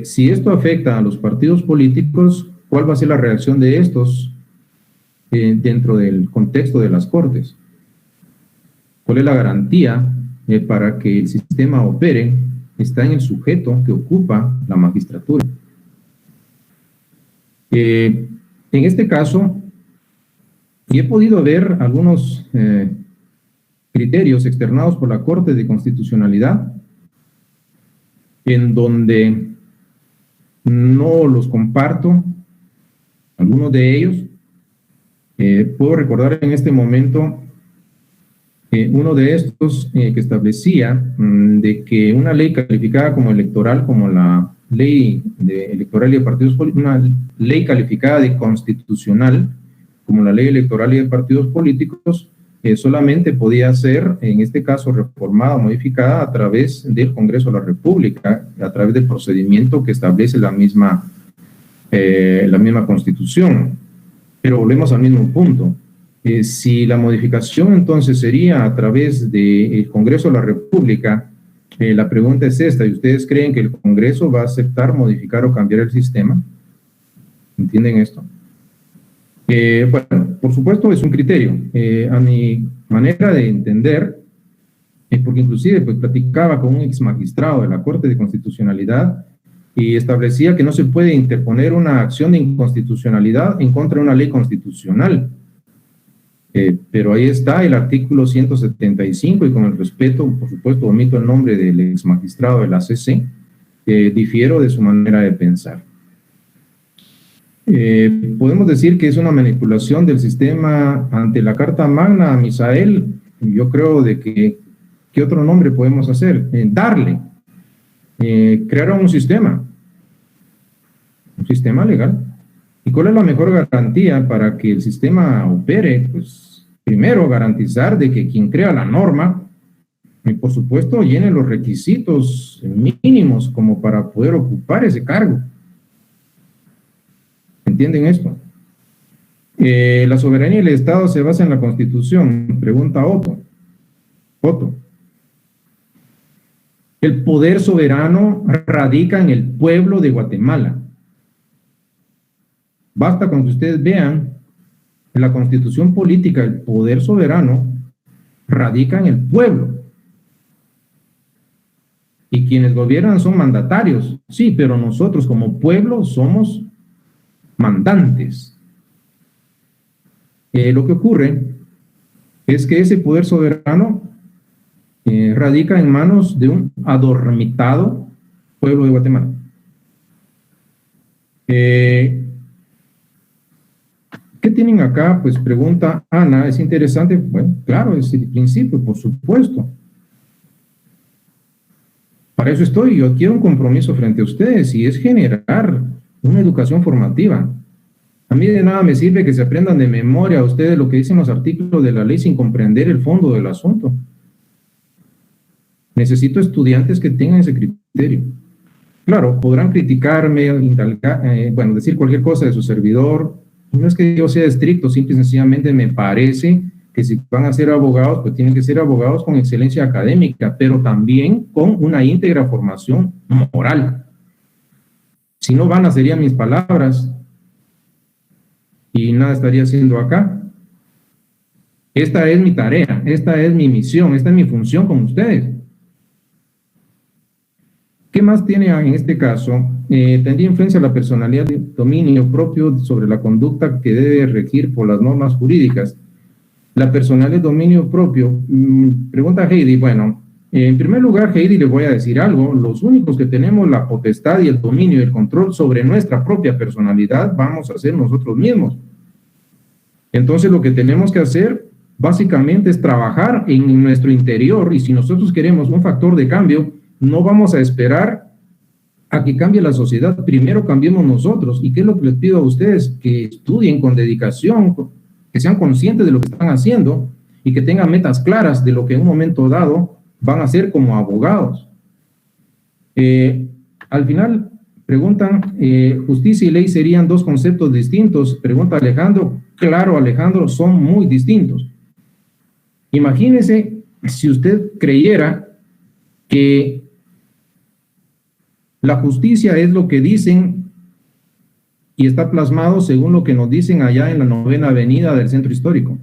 Si esto afecta a los partidos políticos, ¿cuál va a ser la reacción de estos dentro del contexto de las Cortes? ¿Cuál es la garantía para que el sistema opere? Está en el sujeto que ocupa la magistratura. En este caso, y he podido ver algunos criterios externados por la Corte de Constitucionalidad, en donde no los comparto, algunos de ellos. Puedo recordar en este momento uno de estos que establecía de que una ley calificada como electoral, como la ley electoral y de partidos políticos, una ley calificada de constitucional, como la ley electoral y de partidos políticos, solamente podía ser, en este caso, reformada o modificada a través del Congreso de la República, a través del procedimiento que establece la misma Constitución. Pero volvemos al mismo punto. Si la modificación entonces sería a través del Congreso de la República, la pregunta es esta: ¿y ustedes creen que el Congreso va a aceptar modificar o cambiar el sistema? ¿Entienden esto? Bueno, por supuesto es un criterio. A mi manera de entender, porque inclusive pues platicaba con un ex magistrado de la Corte de Constitucionalidad y establecía que no se puede interponer una acción de inconstitucionalidad en contra de una ley constitucional. Pero ahí está el artículo 175 y con el respeto, por supuesto, omito el nombre del ex magistrado de la CC, difiero de su manera de pensar. Podemos decir que es una manipulación del sistema ante la Carta Magna, Misael. Yo creo de que, ¿qué otro nombre podemos hacer? Crearon un sistema legal. ¿Y cuál es la mejor garantía para que el sistema opere? Pues primero garantizar de que quien crea la norma, por supuesto, llene los requisitos mínimos como para poder ocupar ese cargo. ¿Entienden esto? La soberanía del Estado se basa en la Constitución, pregunta Otto. El poder soberano radica en el pueblo de Guatemala. Basta con que ustedes vean en la Constitución política, el poder soberano radica en el pueblo. Y quienes gobiernan son mandatarios, sí, pero nosotros como pueblo somos mandantes. Lo que ocurre es que ese poder soberano radica en manos de un adormitado pueblo de Guatemala. ¿Qué tienen acá? Pues pregunta Ana, ¿es interesante? Bueno, claro, es el principio, por supuesto. Para eso estoy, yo quiero un compromiso frente a ustedes y es generar una educación formativa. A mí de nada me sirve que se aprendan de memoria a ustedes lo que dicen los artículos de la ley sin comprender el fondo del asunto. Necesito estudiantes que tengan ese criterio. Claro, podrán criticarme, decir cualquier cosa de su servidor. No es que yo sea estricto, simple y sencillamente me parece que si van a ser abogados, pues tienen que ser abogados con excelencia académica, pero también con una íntegra formación moral. Si no van, serían mis palabras y nada estaría haciendo acá. Esta es mi tarea, esta es mi misión, esta es mi función con ustedes. ¿Qué más tiene en este caso? Tendría influencia la personalidad de dominio propio sobre la conducta que debe regir por las normas jurídicas. La personalidad de dominio propio, pregunta Heidi. Bueno, en primer lugar, Heidi, le voy a decir algo. Los únicos que tenemos la potestad y el dominio y el control sobre nuestra propia personalidad vamos a ser nosotros mismos. Entonces, lo que tenemos que hacer básicamente es trabajar en nuestro interior, y si nosotros queremos un factor de cambio, no vamos a esperar a que cambie la sociedad, primero cambiemos nosotros. ¿Y qué es lo que les pido a ustedes? Que estudien con dedicación, que sean conscientes de lo que están haciendo y que tengan metas claras de lo que en un momento dado van a hacer como abogados. Al final preguntan, justicia y ley serían dos conceptos distintos. Pregunta Alejandro. Claro, Alejandro, son muy distintos. Imagínese si usted creyera que la justicia es lo que dicen y está plasmado según lo que nos dicen allá en la 9ª Avenida del Centro Histórico.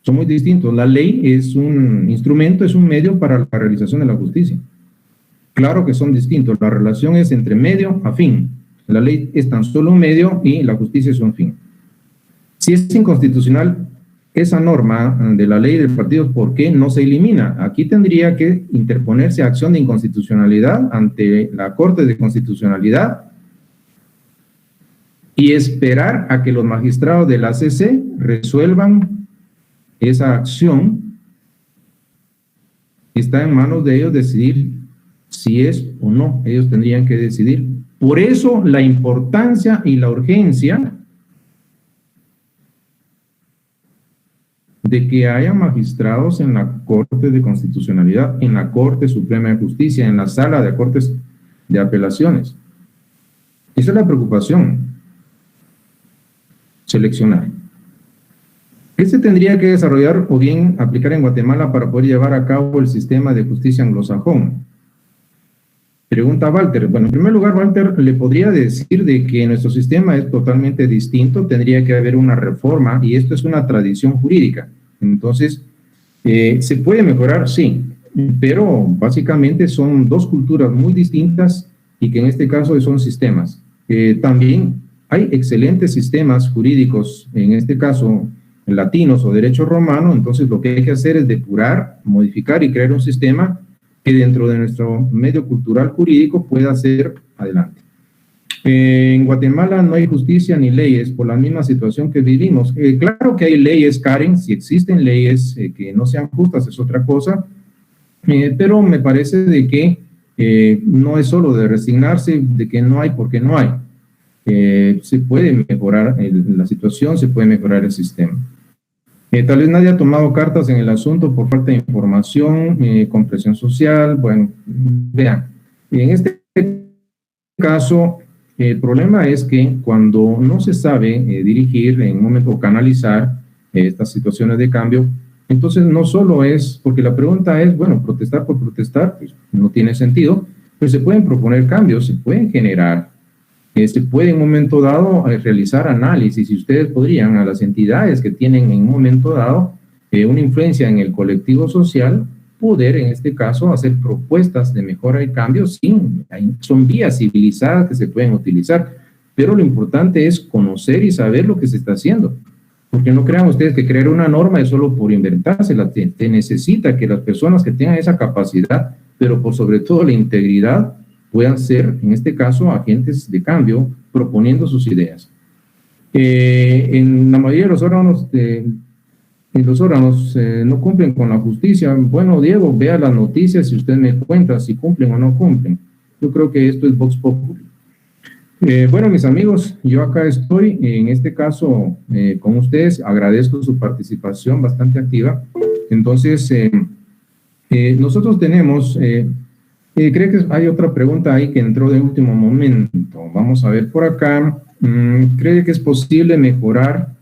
Son muy distintos. La ley es un instrumento, es un medio para la realización de la justicia. Claro que son distintos. La relación es entre medio a fin. La ley es tan solo un medio y la justicia es un fin. Si es inconstitucional esa norma de la ley de partidos, ¿por qué no se elimina? Aquí tendría que interponerse acción de inconstitucionalidad ante la Corte de Constitucionalidad y esperar a que los magistrados de la CC resuelvan esa acción. Está en manos de ellos decidir si es o no. Ellos tendrían que decidir. Por eso la importancia y la urgencia de que haya magistrados en la Corte de Constitucionalidad, en la Corte Suprema de Justicia, en la Sala de Cortes de Apelaciones. Esa es la preocupación. Seleccionar. ¿Qué se tendría que desarrollar o bien aplicar en Guatemala para poder llevar a cabo el sistema de justicia anglosajón? Pregunta Walter. Bueno, en primer lugar, Walter, le podría decir de que nuestro sistema es totalmente distinto, tendría que haber una reforma, y esto es una tradición jurídica. Entonces, ¿se puede mejorar? Sí, pero básicamente son dos culturas muy distintas y que en este caso son sistemas. También hay excelentes sistemas jurídicos, en este caso latinos o derecho romano, entonces lo que hay que hacer es depurar, modificar y crear un sistema que dentro de nuestro medio cultural jurídico pueda ser adelante. En Guatemala no hay justicia ni leyes por la misma situación que vivimos. Claro que hay leyes, Karen, si existen leyes que no sean justas es otra cosa, pero me parece de que no es solo de resignarse de que no hay porque no hay. Se puede mejorar la situación, se puede mejorar el sistema. Tal vez nadie ha tomado cartas en el asunto por falta de información, compresión social. Bueno, vean, en este caso, el problema es que cuando no se sabe dirigir en un momento o canalizar estas situaciones de cambio, entonces no solo es, porque la pregunta es, bueno, protestar por protestar, pues no tiene sentido, pero se pueden proponer cambios, se pueden generar. Se puede en un momento dado realizar análisis y ustedes podrían a las entidades que tienen en un momento dado una influencia en el colectivo social poder en este caso hacer propuestas de mejora y cambio. Sí, son vías civilizadas que se pueden utilizar, pero lo importante es conocer y saber lo que se está haciendo, porque no crean ustedes que crear una norma es solo por inventársela. Se necesita que las personas que tengan esa capacidad, pero por sobre todo la integridad, puedan ser, en este caso, agentes de cambio, proponiendo sus ideas. En la mayoría de los órganos no cumplen con la justicia. Bueno, Diego, vea las noticias y usted me cuenta si cumplen o no cumplen. Yo creo que esto es Vox Populi. Bueno, mis amigos, yo acá estoy, en este caso, con ustedes. Agradezco su participación bastante activa. Entonces, nosotros tenemos... creo que hay otra pregunta ahí que entró de último momento. Vamos a ver por acá. ¿Cree que es posible mejorar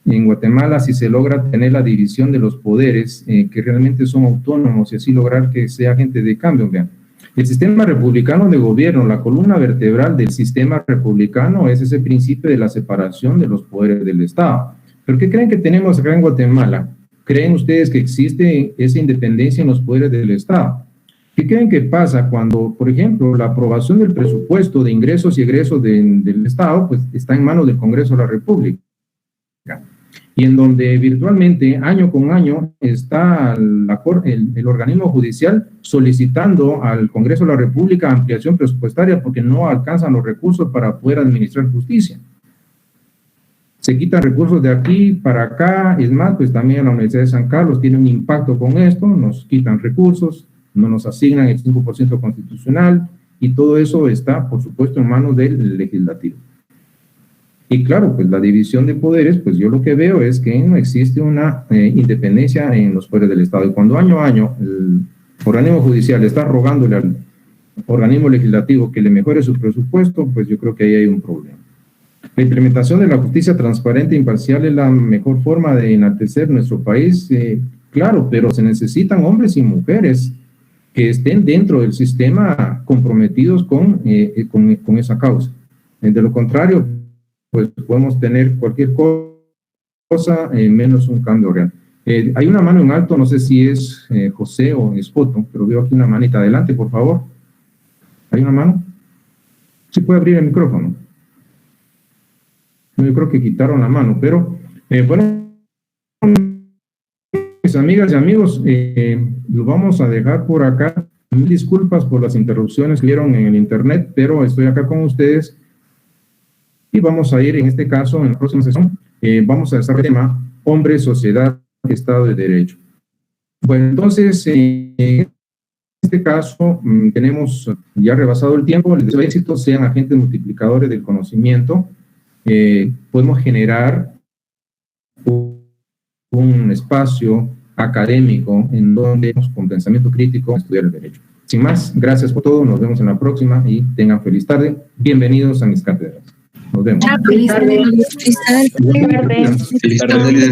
en Guatemala si se logra tener la división de los poderes que realmente son autónomos y así lograr que sea agente de cambio? Vean, el sistema republicano de gobierno, la columna vertebral del sistema republicano es ese principio de la separación de los poderes del Estado. ¿Pero qué creen que tenemos acá en Guatemala? ¿Creen ustedes que existe esa independencia en los poderes del Estado? ¿Qué creen que pasa cuando, por ejemplo, la aprobación del presupuesto de ingresos y egresos del Estado pues, está en manos del Congreso de la República? Y en donde virtualmente, año con año, está el organismo judicial solicitando al Congreso de la República ampliación presupuestaria porque no alcanzan los recursos para poder administrar justicia. Se quitan recursos de aquí para acá, es más, pues también la Universidad de San Carlos tiene un impacto con esto, nos quitan recursos, no nos asignan el 5% constitucional, y todo eso está, por supuesto, en manos del legislativo. Y claro, pues la división de poderes, pues yo lo que veo es que no existe una independencia en los poderes del Estado. Y cuando año a año el organismo judicial está rogándole al organismo legislativo que le mejore su presupuesto, pues yo creo que ahí hay un problema. La implementación de la justicia transparente e imparcial es la mejor forma de enaltecer nuestro país, claro, pero se necesitan hombres y mujeres que estén dentro del sistema comprometidos con esa causa. De lo contrario, pues podemos tener cualquier cosa menos un cambio real. Hay una mano en alto, no sé si es José o Espoto, pero veo aquí una manita. Adelante, por favor. ¿Hay una mano? ¿Sí puede abrir el micrófono? Yo creo que quitaron la mano, pero bueno, mis amigas y amigos, lo vamos a dejar por acá. Mil disculpas por las interrupciones que vieron en el internet, pero estoy acá con ustedes y vamos a ir, en este caso, en la próxima sesión, vamos a desarrollar el tema hombre, sociedad, Estado de Derecho. Bueno, entonces, en este caso, tenemos ya rebasado el tiempo. Les deseo éxito, sean agentes multiplicadores del conocimiento. Podemos generar un espacio académico en donde con pensamiento crítico estudiar el derecho. Sin más, gracias por todo, nos vemos en la próxima y tengan feliz tarde. Bienvenidos a mis cátedras. Nos vemos. Feliz tarde. Feliz tarde.